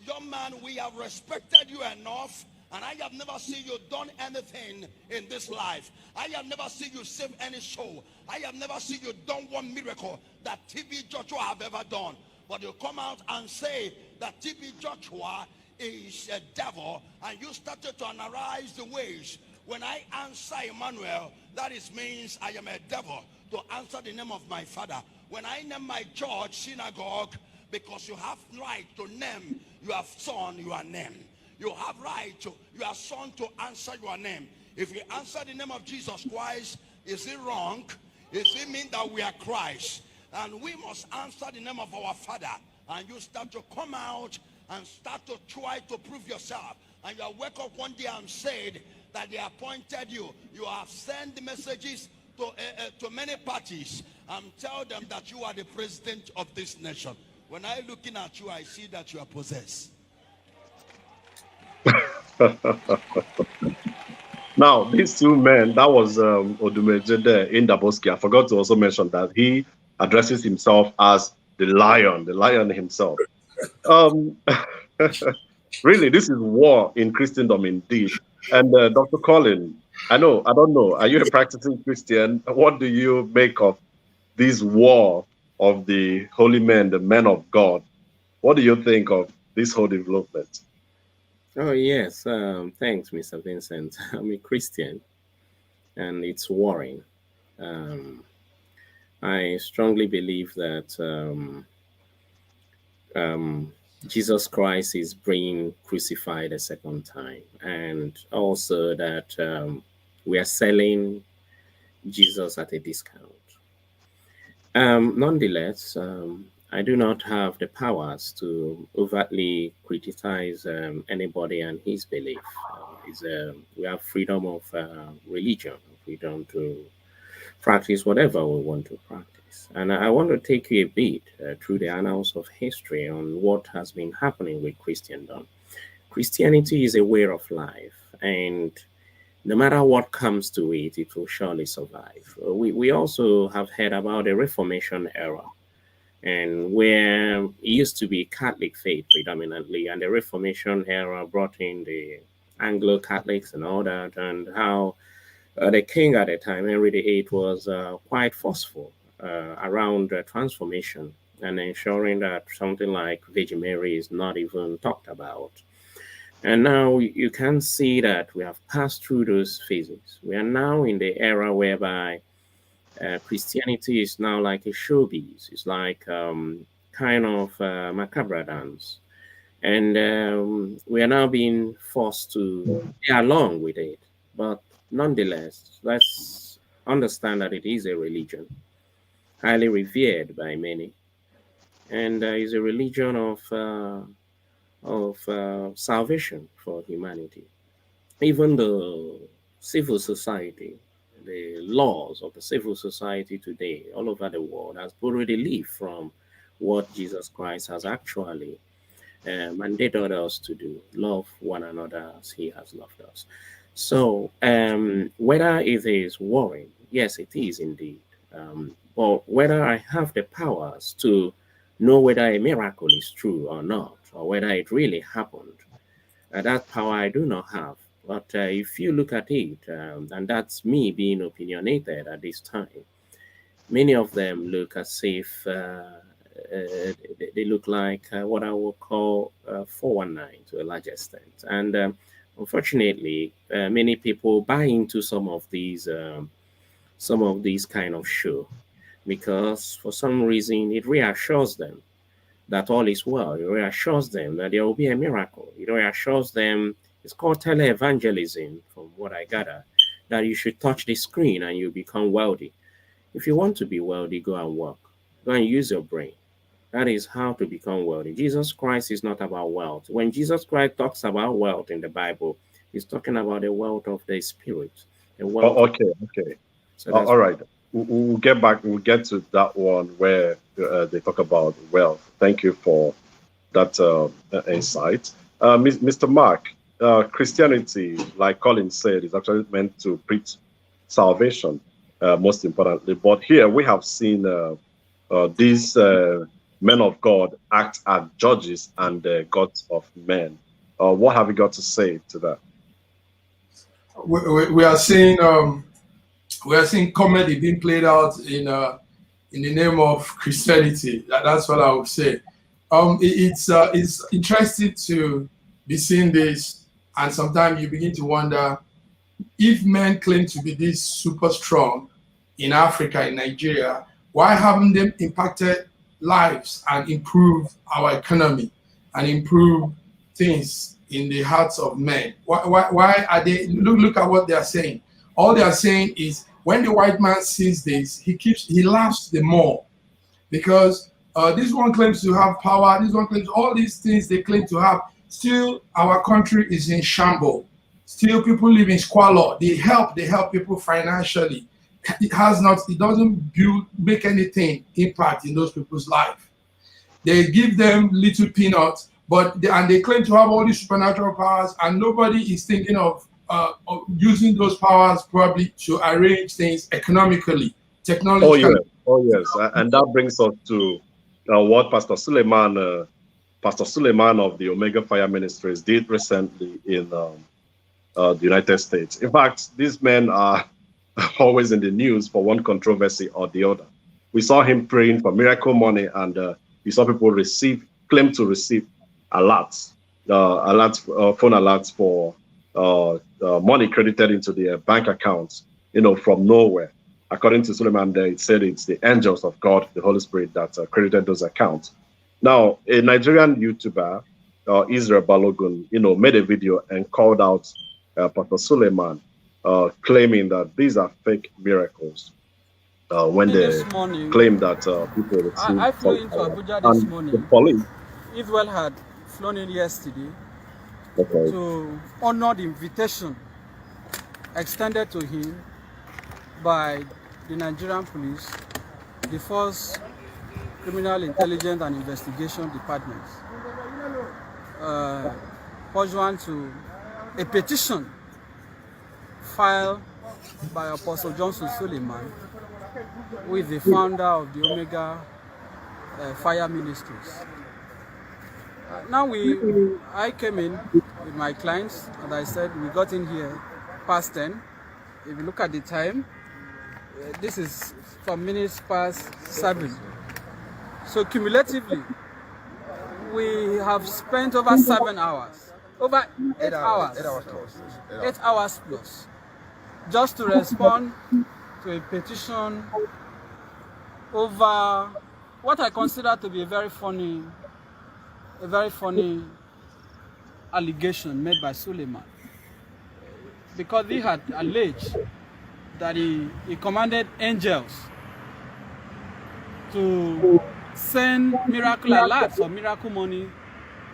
S5: Young man, we have respected you enough, and I have never seen you done anything in this life. I have never seen you save any soul. I have never seen you done one miracle that TB Joshua have ever done. But you come out and say that TB Joshua is a devil, and you started to analyze the ways. When I answer Emmanuel, that means I am a devil to answer the name of my father. When I name my church synagogue, because you have right to name your son your name. You have right to your son to answer your name. If you answer the name of Jesus Christ, is it wrong? Does it mean that we are Christ? And we must answer the name of our father. And you start to come out and start to try to prove yourself. And you wake up one day and said that they appointed you. You have sent messages to many parties and tell them that you are the president of this nation. When I looking at you, I see that you are possessed.
S2: Now, these two men, that was Odumeje there, Indaboski. I forgot to also mention that he addresses himself as the lion himself. Really, this is war in Christendom indeed. And Dr. Colin, I don't know, are you a practicing Christian? What do you make of this war of the holy men, the men of God? What do you think of this whole development?
S3: Oh, yes. Thanks, Mr. Vincent. I'm a Christian, and it's warring. I strongly believe that Jesus Christ is being crucified a second time, and also that we are selling Jesus at a discount. Nonetheless, I do not have the powers to overtly criticize anybody and his belief. We have freedom of religion, freedom to practice whatever we want to practice. And I want to take you a bit through the annals of history on what has been happening with Christendom. Christianity is a way of life, and no matter what comes to it, it will surely survive. We also have heard about the Reformation era, and where it used to be Catholic faith predominantly, and the Reformation era brought in the Anglo-Catholics and all that, and how the king at the time, Henry VIII, was quite forceful around transformation and ensuring that something like Virgin Mary is not even talked about. And now you can see that we have passed through those phases. We are now in the era whereby Christianity is now like a showbiz. It's like kind of macabre dance. And we are now being forced to be along with it. But nonetheless, let's understand that it is a religion, highly revered by many, and is a religion of salvation for humanity. Even the civil society, the laws of the civil society today all over the world has borrowed a leaf from what Jesus Christ has actually mandated us to do: love one another as he has loved us. So whether it is worrying, yes, it is indeed. But whether I have the powers to know whether a miracle is true or not, or whether it really happened, that power I do not have. But if you look at it, and that's me being opinionated at this time, many of them look as if they look like what I would call 419 to a large extent. And unfortunately, many people buy into some of these kind of show, because for some reason it reassures them that all is well. It reassures them that there will be a miracle. It reassures them, it's called televangelism from what I gather, that you should touch the screen and you become wealthy. If you want to be wealthy, go and work. Go and use your brain. That is how to become wealthy. Jesus Christ is not about wealth. When Jesus Christ talks about wealth in the Bible, he's talking about the wealth of the spirit. The wealth
S2: Okay. So all right. We'll get back. We'll get to that one where they talk about wealth. Thank you for that insight. Mr. Mark, Christianity, like Colin said, is actually meant to preach salvation, most importantly. But here we have seen these men of God act as judges and gods of men. What have you got to say to that?
S1: We are seeing comedy being played out in the name of Christianity. That's what I would say. It's interesting to be seeing this, and sometimes you begin to wonder, if men claim to be this super strong in Africa, in Nigeria, why haven't they impacted lives and improved our economy and improved things in the hearts of men? Why are they? Look at what they are saying. All they are saying is, when the white man sees this, he laughs the more, because this one claims to have power. This one claims all these things they claim to have. Still, our country is in shambles. Still, people live in squalor. They help people financially. It doesn't make anything impact in those people's life. They give them little peanuts, and they claim to have all these supernatural powers, and nobody is thinking of using those powers probably to arrange things economically, technologically.
S2: Oh yes, and that brings us to what Pastor Suleiman of the Omega Fire Ministries did recently in the United States. In fact, these men are always in the news for one controversy or the other. We saw him praying for miracle money, and we saw people claim to receive alerts, phone alerts for money credited into their bank accounts, from nowhere. According to Suleiman, it said it's the angels of God, the Holy Spirit, that credited those accounts. Now, a Nigerian YouTuber, Israel Balogun, made a video and called out Pastor Suleiman, claiming that these are fake miracles. When they claim that people receive.
S6: I flew into Abuja this morning.
S2: The police.
S6: Israel had flown in yesterday to honor the invitation extended to him by the Nigerian police, the Force Criminal Intelligence and Investigation Department, pursuant to a petition filed by Apostle Johnson Suleiman, who is the founder of the Omega Fire Ministries. I came in with my clients, and I said we got in here past 10. If you look at the time, this is some minutes past 7. So cumulatively, we have spent over 7 hours, over 8 hours, 8 hours plus, just to respond to a petition over what I consider to be a very funny allegation made by Suleiman, because he had alleged that he commanded angels to send miracle alerts or miracle money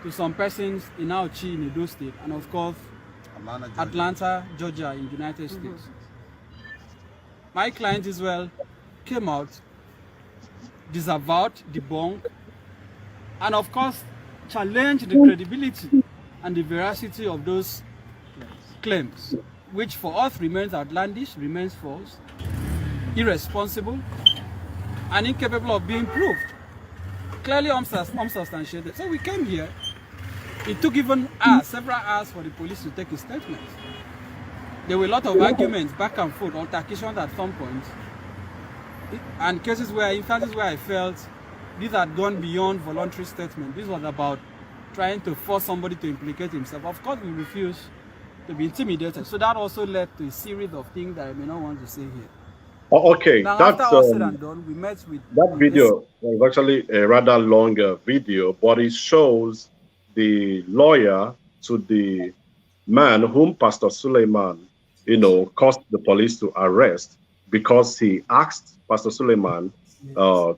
S6: to some persons in Auchi in Edo State, and of course Atlanta, Georgia in the United States. My client Israel came out, disavowed, debunked, and of course challenged the credibility and the veracity of those claims, which for us remains outlandish, remains false, irresponsible, and incapable of being proved. Clearly unsubstantiated. So we came here. It took even several hours for the police to take a statement. There were a lot of arguments, back and forth, altercations at some point, and instances where I felt these had gone beyond voluntary statement. This was about trying to force somebody to implicate himself. Of course, we refused to be intimidated. So that also led to a series of things that I may not want to say here.
S2: Oh, okay,
S6: now,
S2: that's
S6: after all said and done, we met with
S2: that video was actually a rather long video, but it shows the lawyer to the man whom Pastor Suleiman, caused the police to arrest because he asked Pastor Suleiman to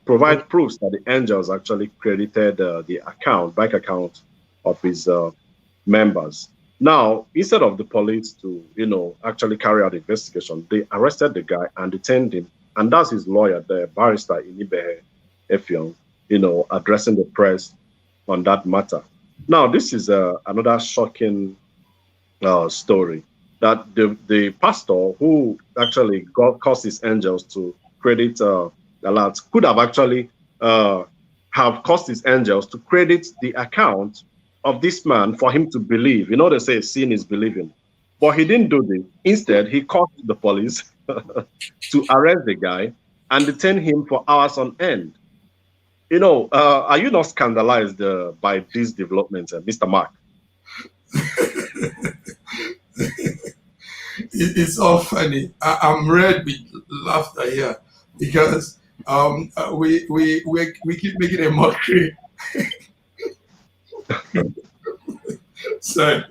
S2: provide proofs that the angels actually credited the bank account of his members. Now, instead of the police to, actually carry out the investigation, they arrested the guy and detained him. And that's his lawyer, the barrister Inibehe Effiong, addressing the press on that matter. Now, this is another shocking story, that the pastor who actually caused his angels to credit alerts could have actually have caused his angels to credit the account of this man for him to believe. They say seeing is believing. But he didn't do this. Instead, he called the police to arrest the guy and detain him for hours on end. Are you not scandalized by these developments, Mr. Mark?
S1: It's all funny. I'm red with laughter here because we keep making a mockery. So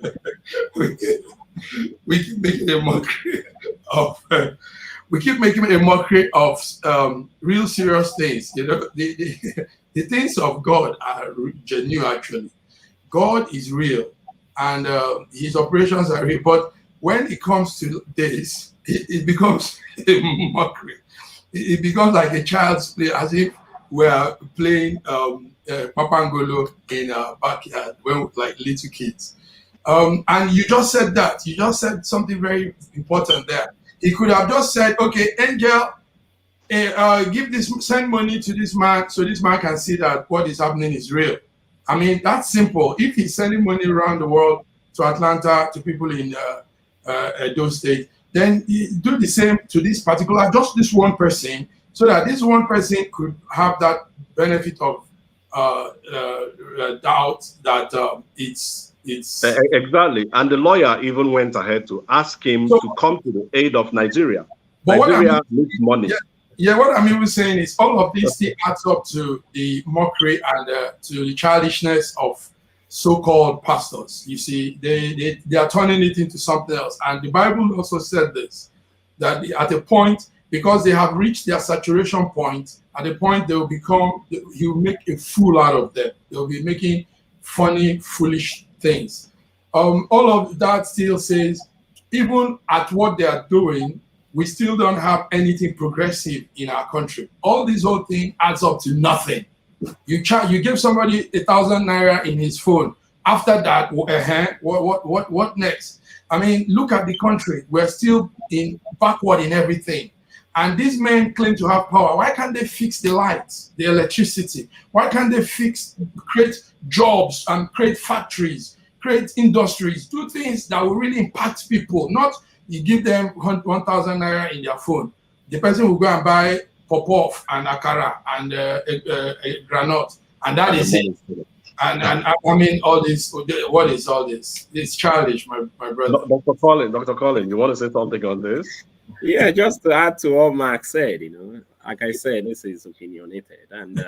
S1: we keep making a mockery of real serious things. The things of God are genuine. Actually, God is real, and His operations are real. But when it comes to this, it becomes a mockery. It becomes like a child's play, as if we're playing Papangolo in a backyard when we're like little kids. And you just said that. You just said something very important there. He could have just said, okay, angel, send money to this man so this man can see that what is happening is real. I mean, that's simple. If he's sending money around the world to Atlanta, to people in Edo State, then do the same to this particular, just this one person, so that this one person could have that benefit of doubt that it's
S2: exactly. And the lawyer even went ahead to ask him to come to the aid of Nigeria. Nigeria needs money.
S1: Yeah, what I'm even saying is all of these things adds up to the mockery and to the childishness of so-called pastors. You see, they are turning it into something else. And the Bible also said this, that at a point, because they have reached their saturation point, at a point they will he will make a fool out of them. They'll be making funny, foolish things. All of that still says, even at what they are doing, we still don't have anything progressive in our country. All this whole thing adds up to nothing. You give somebody 1,000 naira in his phone. After that, what next? I mean, look at the country. We're still backward in everything. And these men claim to have power. Why can't they fix the lights, the electricity? Why can't they create jobs and create factories, create industries, do things that will really impact people? Not you give them 1,000 naira in their phone. The person will go and buy pop-off and akara and a granite, and that is it. And I mean, all this. What is all this? It's childish, my brother.
S2: Dr. Colin, you want to say something on this?
S3: Yeah, just to add to what Mark said, like I said, this is opinionated, and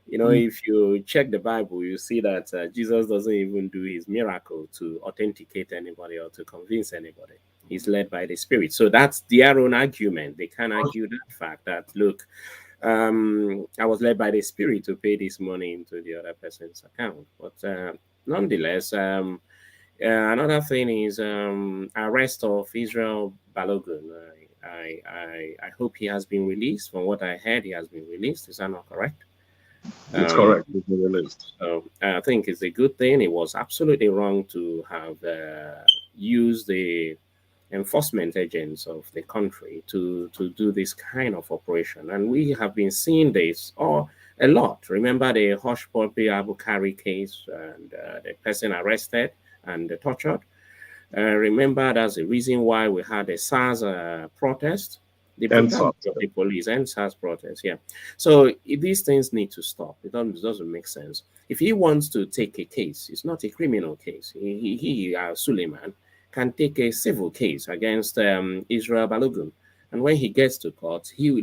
S3: if you check the Bible, you see that Jesus doesn't even do his miracle to authenticate anybody or to convince anybody. He's led by the Spirit. So that's their own argument. They can argue that fact that, look, I was led by the Spirit to pay this money into the other person's account. But nonetheless, another thing is arrest of Israel Balogun. I hope he has been released. From what I heard, he has been released. Is that not correct?
S2: It's correct. He's been released.
S3: So I think it's a good thing. It was absolutely wrong to have used the enforcement agents of the country to do this kind of operation. And we have been seeing this a lot. Remember the Hush Puppy Abu Kari case and the person arrested and tortured? Remember that's the reason why we had a SARS protest. The brutality of the police and SARS protest, yeah. So these things need to stop. It doesn't make sense. If he wants to take a case, it's not a criminal case. He Suleiman, can take a civil case against Israel Balogun, and when he gets to court, he will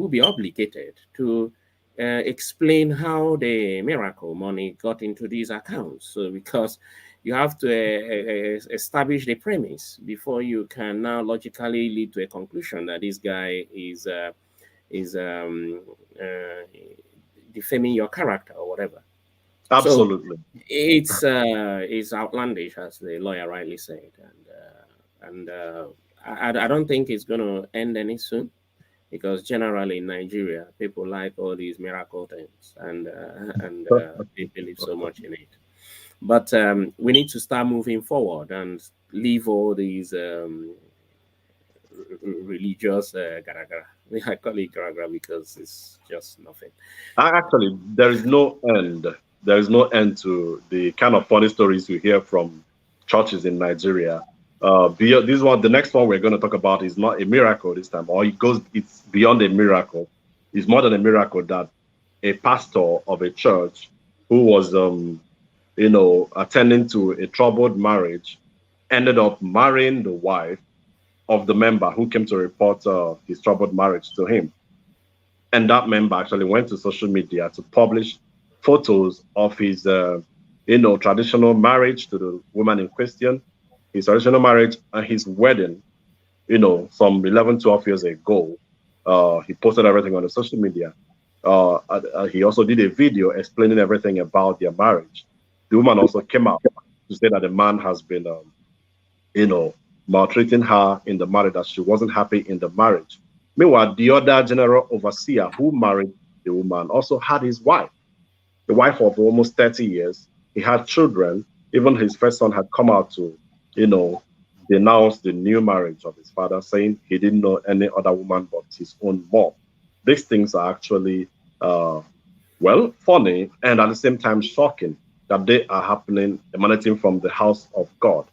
S3: be obligated to explain how the miracle money got into these accounts. So because you have to establish the premise before you can now logically lead to a conclusion that this guy is defaming your character or whatever.
S2: Absolutely.
S3: So it's outlandish, as the lawyer rightly said, and I don't think it's going to end any soon, because generally in Nigeria people like all these miracle things and they believe so much in it. But we need to start moving forward and leave all these religious gara-gara. I call it gara-gara because it's just nothing.
S2: Actually, there is no end. There is no end to the kind of funny stories you hear from churches in Nigeria. The next one we're going to talk about is not a miracle this time, or it's beyond a miracle. It's more than a miracle that a pastor of a church who was, attending to a troubled marriage ended up marrying the wife of the member who came to report his troubled marriage to him. And that member actually went to social media to publish photos of his, traditional marriage to the woman in question, his traditional marriage and his wedding, some 11, 12 years ago. He posted everything on the social media. He also did a video explaining everything about their marriage. The woman also came out to say that the man has been, maltreating her in the marriage, that she wasn't happy in the marriage. Meanwhile, the other general overseer who married the woman also had his wife, the wife of almost 30 years. He had children. Even his first son had come out to, denounce the new marriage of his father, saying he didn't know any other woman but his own mom. These things are actually, funny and at the same time shocking that they are happening, emanating from the house of God.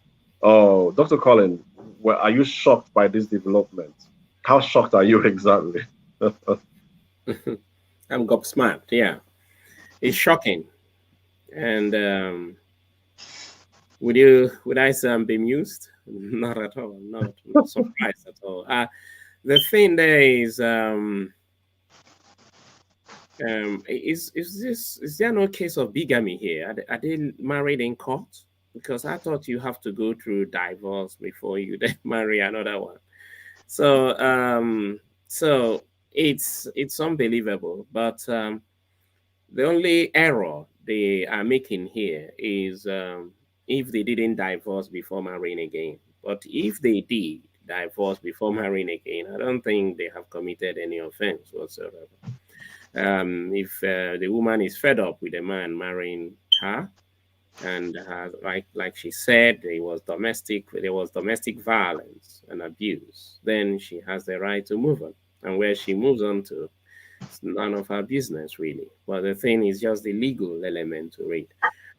S2: Dr. Colin, are you shocked by this development? How shocked are you exactly?
S3: I'm gobsmacked, yeah. It's shocking. And would I say I'm bemused? Not at all. Not surprised at all. The thing there is there no case of bigamy here? Are they married in court? Because I thought you have to go through divorce before you then marry another one. So it's unbelievable. But the only error they are making here is if they didn't divorce before marrying again. But if they did, divorce before marrying again, I don't think they have committed any offense whatsoever. If the woman is fed up with a man marrying her, and like she said, there was domestic violence and abuse, then she has the right to move on. And where she moves on to, it's none of her business really. But the thing is just the legal element to it.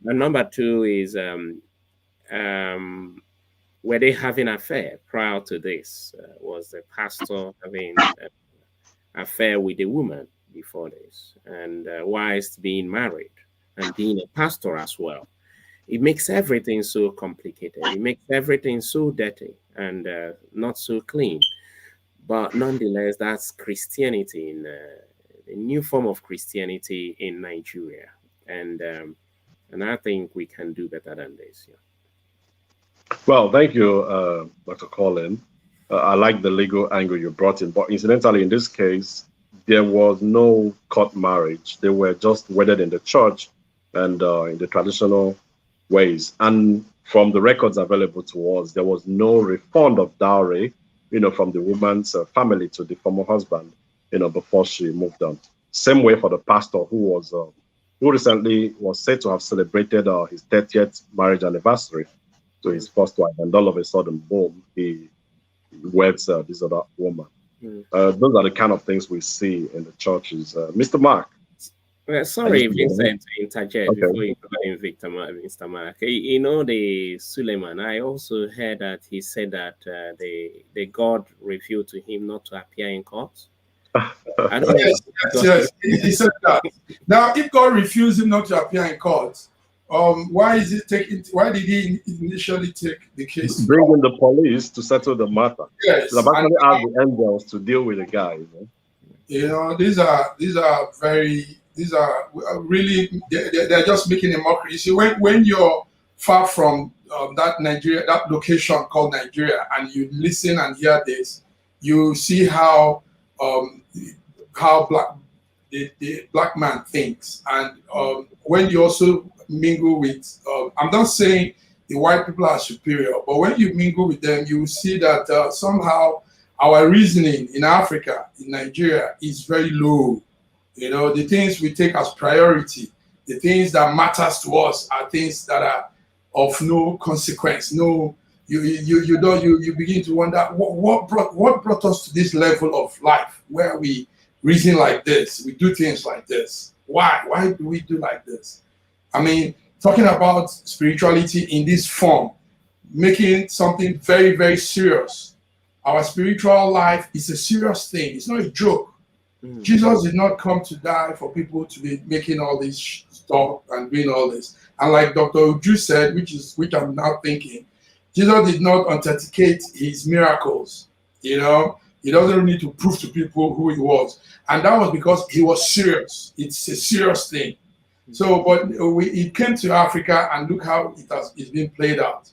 S3: And number two is were they having an affair prior to this? Was the pastor having an affair with a woman before this? And whilst being married and being a pastor as well, it makes everything so complicated. It makes everything so dirty and not so clean. But nonetheless, that's Christianity, in a new form of Christianity in Nigeria. And I think we can do better than this. Yeah.
S2: Well, thank you, Dr. Colin. I like the legal angle you brought in. But incidentally, in this case, there was no court marriage. They were just wedded in the church and in the traditional ways. And from the records available to us, there was no refund of dowry, from the woman's family to the former husband, before she moved on. Same way for the pastor who recently was said to have celebrated his 30th marriage anniversary to his first wife, and all of a sudden, boom, he weds this other woman. Those are the kind of things we see in the churches. Mr. Mark.
S3: Well, sorry, Vincent, to interject before you go in, Mr. Mark. The Suleiman, I also heard that he said that the God revealed to him not to appear in court.
S1: Yes, he said that. Now, if God refused him not to appear in court, why did he initially take the case?
S2: Bring in the police to settle the matter.
S1: Yes,
S2: so actually asked the angels to deal with the guy. These are really, they're just making a mockery. You see, when you're far from that location called Nigeria, and you listen and hear this, you see how the black man thinks. And when you also mingle with, I'm not saying the white people are superior, but when you mingle with them, you will see that somehow our reasoning in Africa, in Nigeria, is very low. The things we take as priority, the things that matters to us are things that are of no consequence. No, you begin to wonder what brought us to this level of life where we reason like this, we do things like this. Why do we do like this? I mean, talking about spirituality in this form, making something very, very serious. Our spiritual life is a serious thing. It's not a joke. Jesus did not come to die for people to be making all this stuff and doing all this. And like Dr. Uju said, which I'm now thinking, Jesus did not authenticate his miracles. He doesn't need to prove to people who he was. And that was because he was serious. It's a serious thing. So, but it came to Africa, and look how it's been played out,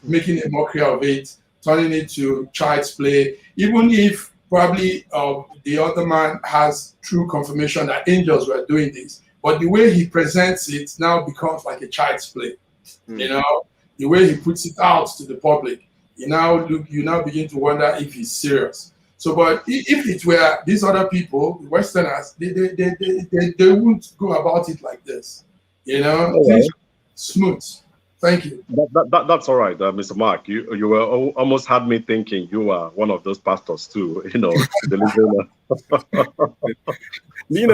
S2: making a mockery of it, turning it to child's play, even if probably the other man has true confirmation that angels were doing this. But the way he presents it now becomes like a child's play. The way he puts it out to the public, you now begin to wonder if he's serious. So, but if it were these other people, the Westerners, they wouldn't go about it like this. Smooth. Thank you. That's all right, Mr. Mark. You were almost had me thinking you are one of those pastors too.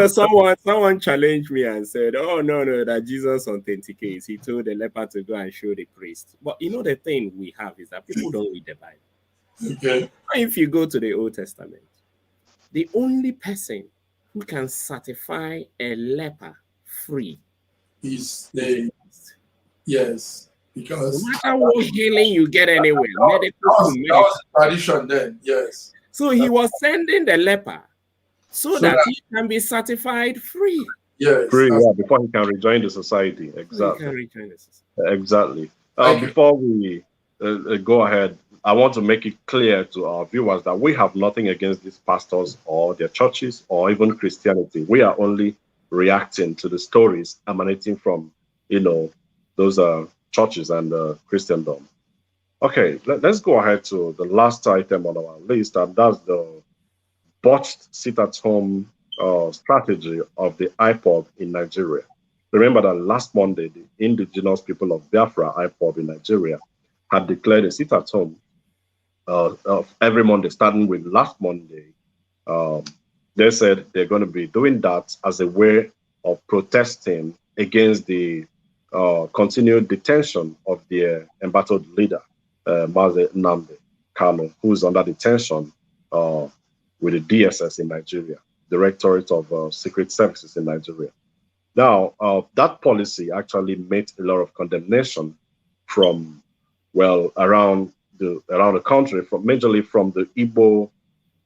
S3: Someone challenged me and said, "Oh no, that Jesus authenticates. He told the leper to go and show the priest." But the thing we have is that people don't read the Bible.
S1: Okay.
S3: If you go to the Old Testament, the only person who can certify a leper free
S1: is the yes, because
S3: no matter what healing you get anywhere,
S1: that was the tradition then. Yes.
S3: So he was sending the leper so that he can be certified free.
S1: Yes.
S2: Free, before he can rejoin the society. Exactly. Exactly. Before we go ahead, I want to make it clear to our viewers that we have nothing against these pastors or their churches or even Christianity. We are only reacting to the stories emanating from, those churches and Christendom. Okay, let's go ahead to the last item on our list, and that's the botched sit-at-home strategy of the IPOB in Nigeria. Remember that last Monday, the indigenous people of Biafra, IPOB in Nigeria, had declared a sit-at-home every Monday, starting with last Monday. They said they're going to be doing that as a way of protesting against the continued detention of their embattled leader, Mazi Nnamdi Kanu, who's under detention with the DSS in Nigeria, Directorate of Secret Services in Nigeria. Now, that policy actually made a lot of condemnation from, well, around the country, from majorly from the Igbo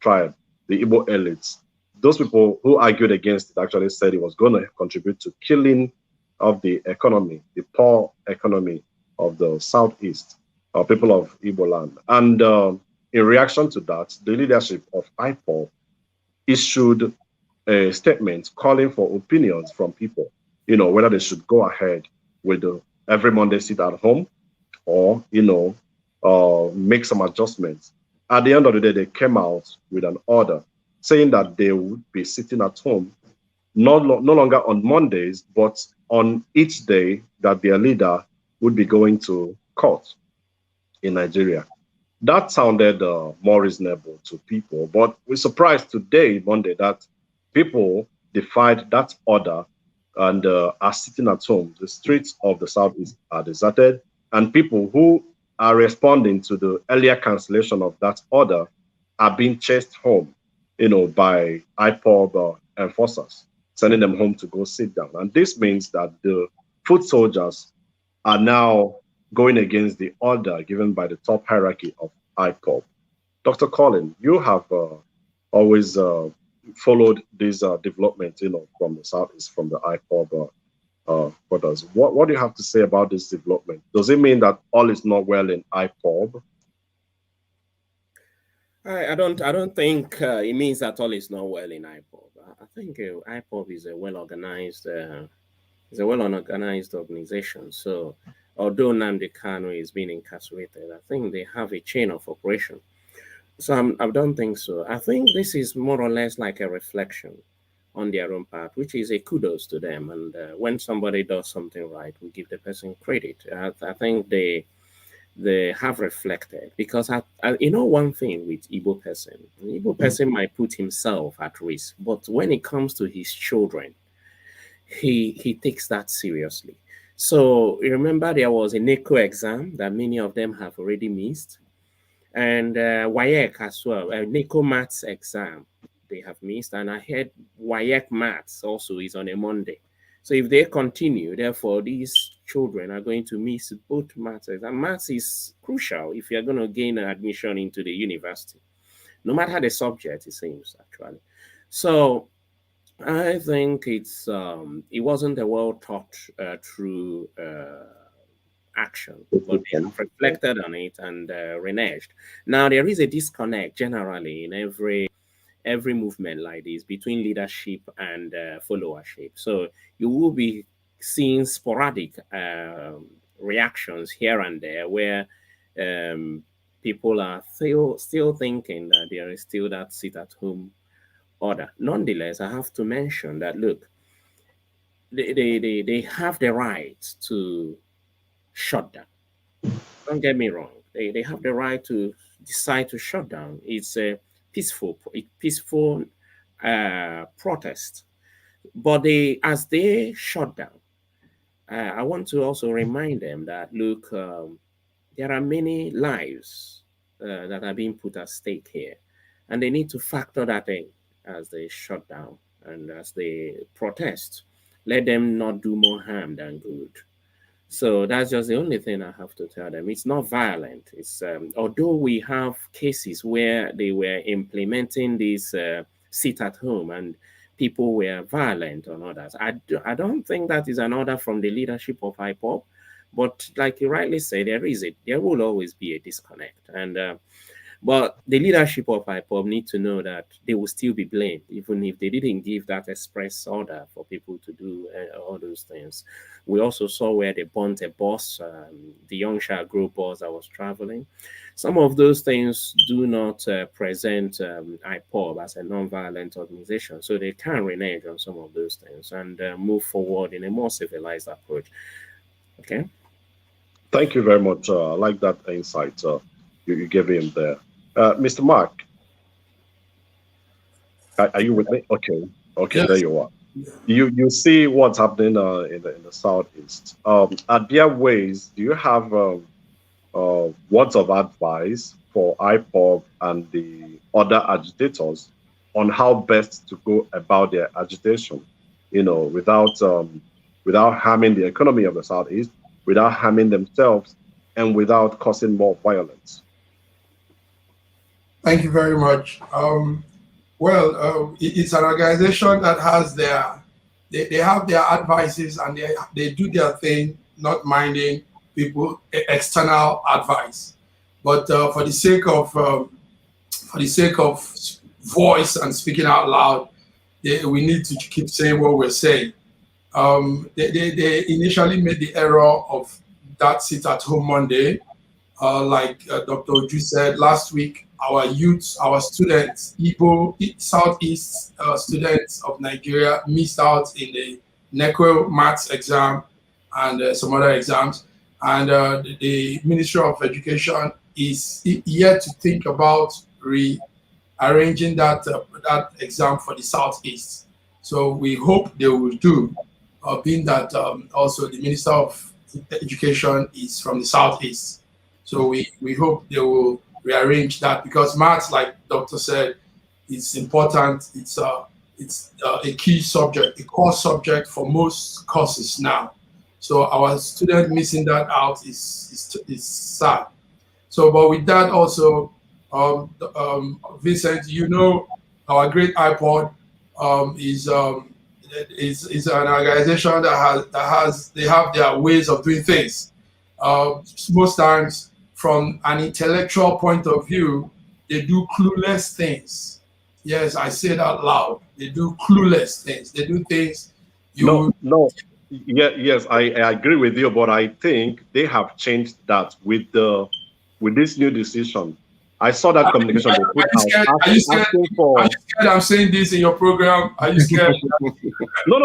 S2: tribe, the Igbo elites. Those people who argued against it actually said it was going to contribute to killing of the economy, the poor economy of the Southeast, people of Igbo land. And in reaction to that, the leadership of IPOB issued a statement calling for opinions from people, whether they should go ahead with the every Monday sit at home or, make some adjustments. At the end of the day, they came out with an order saying that they would be sitting at home no longer on Mondays, but on each day that their leader would be going to court in Nigeria. That sounded more reasonable to people, but we're surprised today, Monday, that people defied that order and are sitting at home. The streets of the Southeast are deserted, and people who are responding to the earlier cancellation of that order are being chased home, by IPOB enforcers, sending them home to go sit down. And this means that the foot soldiers are now going against the order given by the top hierarchy of IPOB. Dr. Colin, you have always followed this development, from the Southeast, from the IPOB brothers. What do you have to say about this development? Does it mean that all is not well in IPOB?
S3: I don't think it means that all is not well in IPOB. I think IPOB is a well-organized organization. So although Nnamdi Kanu is being incarcerated, I think they have a chain of operation. So I don't think so. I think this is more or less like a reflection on their own part, which is a kudos to them. And when somebody does something right, we give the person credit. I think they have reflected, because one thing with Igbo person, an Igbo person might put himself at risk, but when it comes to his children, he takes that seriously. So remember, there was a NECO exam that many of them have already missed, and WAEC as well, a NECO maths exam they have missed, and I heard WAEC maths also is on a Monday. So if they continue, therefore, these children are going to miss both maths. And maths is crucial if you're going to gain an admission into the university, no matter the subject, it seems, actually. So I think it wasn't a well thought through action, but they have reflected on it and reneged. Now, there is a disconnect generally in every movement like this between leadership and followership. So you will be seeing sporadic reactions here and there where people are still thinking that there is still that sit-at-home order. Nonetheless, I have to mention that, look, they have the right to shut down. Don't get me wrong. They have the right to decide to shut down. It's a peaceful protest. But as they shut down, I want to also remind them that, look, there are many lives that are being put at stake here, and they need to factor that in as they shut down and as they protest. Let them not do more harm than good. So that's just the only thing I have to tell them. It's not violent. It's although we have cases where they were implementing this sit at home and people were violent on others. I don't think that is an order from the leadership of IPOB, but like you rightly say, there will always be a disconnect. And But the leadership of IPOB need to know that they will still be blamed, even if they didn't give that express order for people to do all those things. We also saw where they burnt a bus, the Young Child Group bus that was traveling. Some of those things do not present IPOB as a non-violent organization, so they can renege on some of those things and move forward in a more civilized approach. Okay.
S2: Thank you very much. I like that insight you gave him there. Mr. Mark, are you with me? Okay, yes. There you are. You see what's happening in the Southeast. Are there ways, do you have words of advice for IPOB and the other agitators on how best to go about their agitation, without harming the economy of the Southeast, without harming themselves, and without causing more violence?
S1: Thank you very much. It's an organization that has they have their advices, and they do their thing, not minding people external advice. But for the sake of voice and speaking out loud, we need to keep saying what we're saying. They initially made the error of that sit-at-home Monday. Like Dr. Oju said last week, our youths, our students, Southeast students of Nigeria missed out in the NECO maths exam and some other exams. And the Ministry of Education is yet to think about rearranging that exam for the Southeast. So we hope they will do, being that also the Minister of Education is from the Southeast. So we hope they will rearrange that, because maths, like Doctor said, is important. It's a key subject, a core subject for most courses now. So our student missing that out is sad. So, but with that also, Vincent, our great IPOB is an organization that they have their ways of doing things. Most times, from an intellectual point of view, they do clueless things. Yes, I say that loud. They do clueless things. They do things.
S2: Yes, I agree with you, but I think they have changed that with this new decision. I saw that communication.
S1: Are you scared I'm saying this in your program? Are you scared?
S2: No,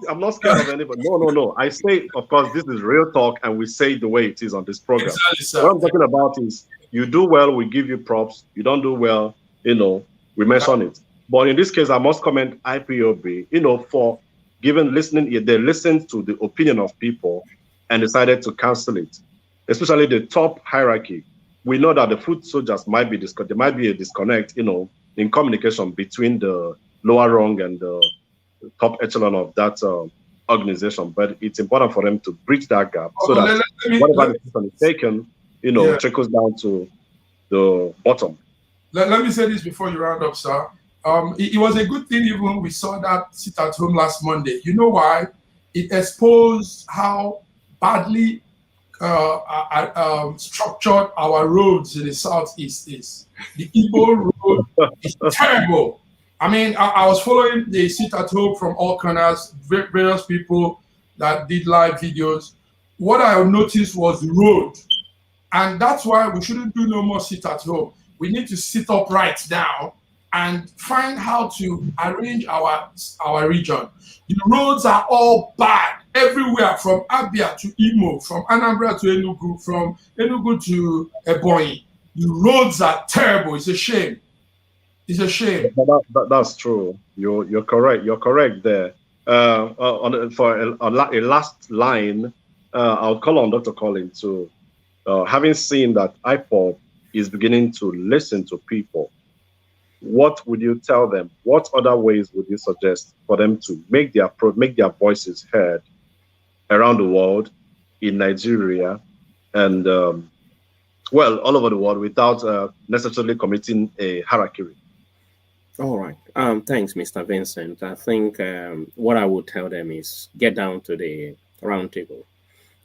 S2: I'm not scared of anybody. No. I say, of course, this is real talk, and we say it the way it is on this program. Exactly, what I'm talking about is, you do well, we give you props. You don't do well, we mention it. But in this case, I must comment IPOB, for listening. They listened to the opinion of people and decided to cancel it, especially the top hierarchy. We know that the foot soldiers might be there might be a disconnect, in communication between the lower rung and the top echelon of that organization. But it's important for them to bridge that gap so that whatever decision is taken, trickles down to the bottom.
S1: Let me say this before you round up, sir. It was a good thing even we saw that sit-at-home last Monday. You know why? It exposed how badly structured our roads in the Southeast is. The Igbo road is terrible. I mean, I was following the sit-at-home from all corners, various people that did live videos. What I noticed was the road. And that's why we shouldn't do no more sit-at-home. We need to sit upright now and find how to arrange our region. The roads are all bad everywhere, from Abia to Imo, from Anambra to Enugu, from Enugu to Ebonyi. The roads are terrible. It's a shame. It's a shame.
S2: That's true. You're correct. You're correct there. For a last line, I'll call on Dr. Collins to, having seen that IPOB is beginning to listen to people, what would you tell them? What other ways would you suggest for them to make their voices heard around the world, in Nigeria, and all over the world, without necessarily committing a harakiri?
S3: All right. Thanks, Mr. Vincent. I think what I would tell them is get down to the round table,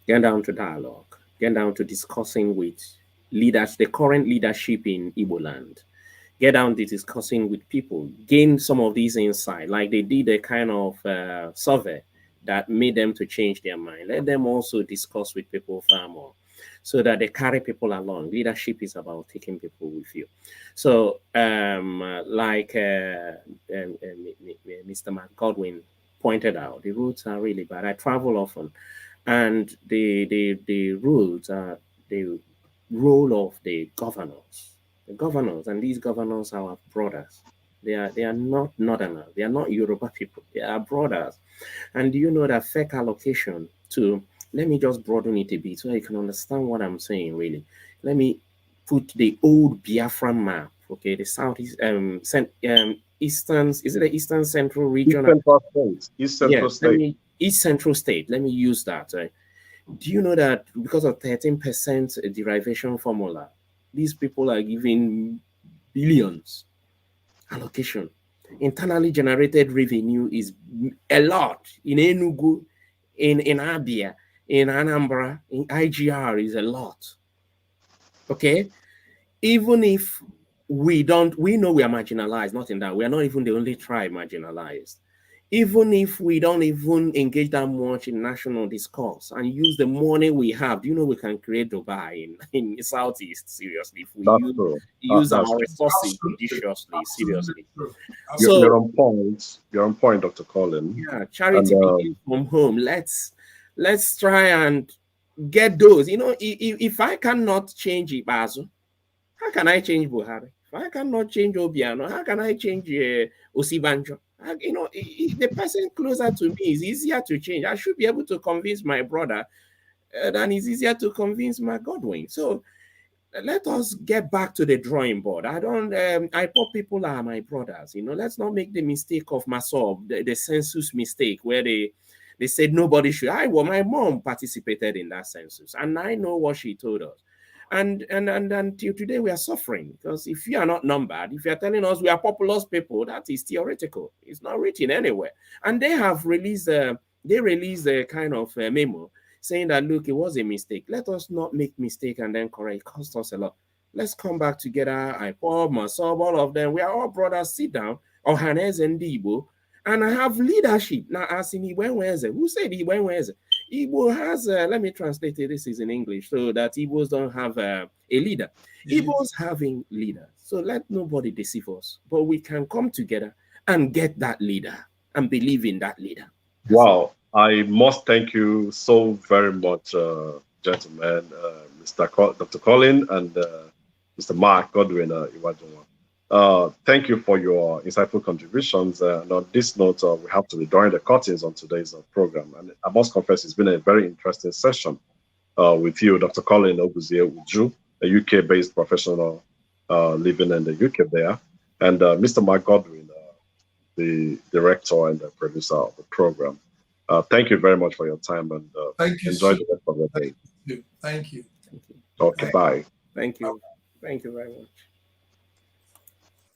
S3: get down to dialogue, get down to discussing with leaders, the current leadership in Igbo land, get down to discussing with people, gain some of these insight, like they did a kind of survey that made them to change their mind. Let them also discuss with people far more, so that they carry people along. Leadership is about taking people with you. So like Mr. Mark Godwin pointed out, the roads are really bad. I travel often, and the roads are the role of the governors. The governors, and these governors are our brothers. They are not Northerners. They are not Yoruba people. They are brothers. And do you know that FEC allocation to, let me just broaden it a bit so you can understand what I'm saying, really. Let me put the old Biafran map, okay, the southeast, eastern, is it the eastern central region?
S2: East Central State.
S3: East Central State, let me use that. Do you know that because of 13% derivation formula, these people are giving billions allocation? Internally generated revenue is a lot. In Enugu, in Abia, in Anambra, in IGR is a lot. Okay? Even if we know we are marginalized, not in that. We are not even the only tribe marginalized. Even if we don't even engage that much in national discourse and use the money we have, do you know we can create Dubai in Southeast, seriously, if we use our resources judiciously, seriously.
S2: So, you're on point, Dr. Colin.
S3: Yeah, charity begins from home. Let's try and get those. You know, if I cannot change Ibazu, how can I change Buhari? If I cannot change Obiano, how can I change Osibanjo? You know, the person closer to me is easier to change. I should be able to convince my brother than it's easier to convince my Godwin. So let us get back to the drawing board. I thought people are my brothers. You know, let's not make the mistake of Masob, the census mistake, where they said nobody should. My mom participated in that census, and I know what she told us. And until today we are suffering, because if you are not numbered, if you are telling us we are populous people, that is theoretical. It's not written anywhere. And they have released a kind of memo saying that, look, it was a mistake. Let us not make mistake and then correct. It cost us a lot. Let's come back together. IPOB, Masob, all of them. We are all brothers. Sit down. Ohaneze and Igbo, and I have leadership. Now, as in Iwenweze, who said Iwenweze? Igbo has, let me translate it, this is in English, so that Igbos don't have a leader. Igbos having leaders. So let nobody deceive us, but we can come together and get that leader and believe in that leader.
S2: Wow. I must thank you so very much, gentlemen, Dr. Colin and Mr. Mark Godwin Iwajunwa. Thank you for your insightful contributions. And on this note, we have to be drawing the curtains on today's program. And I must confess, it's been a very interesting session with you, Dr. Colin Oguzie Uju, a UK-based professional living in the UK there, and Mr. Mark Godwin, the director and the producer of the program. Thank you very much for your time, and enjoy the rest of the day.
S1: Thank you.
S2: Okay, bye.
S3: Thank you. Thank you very much.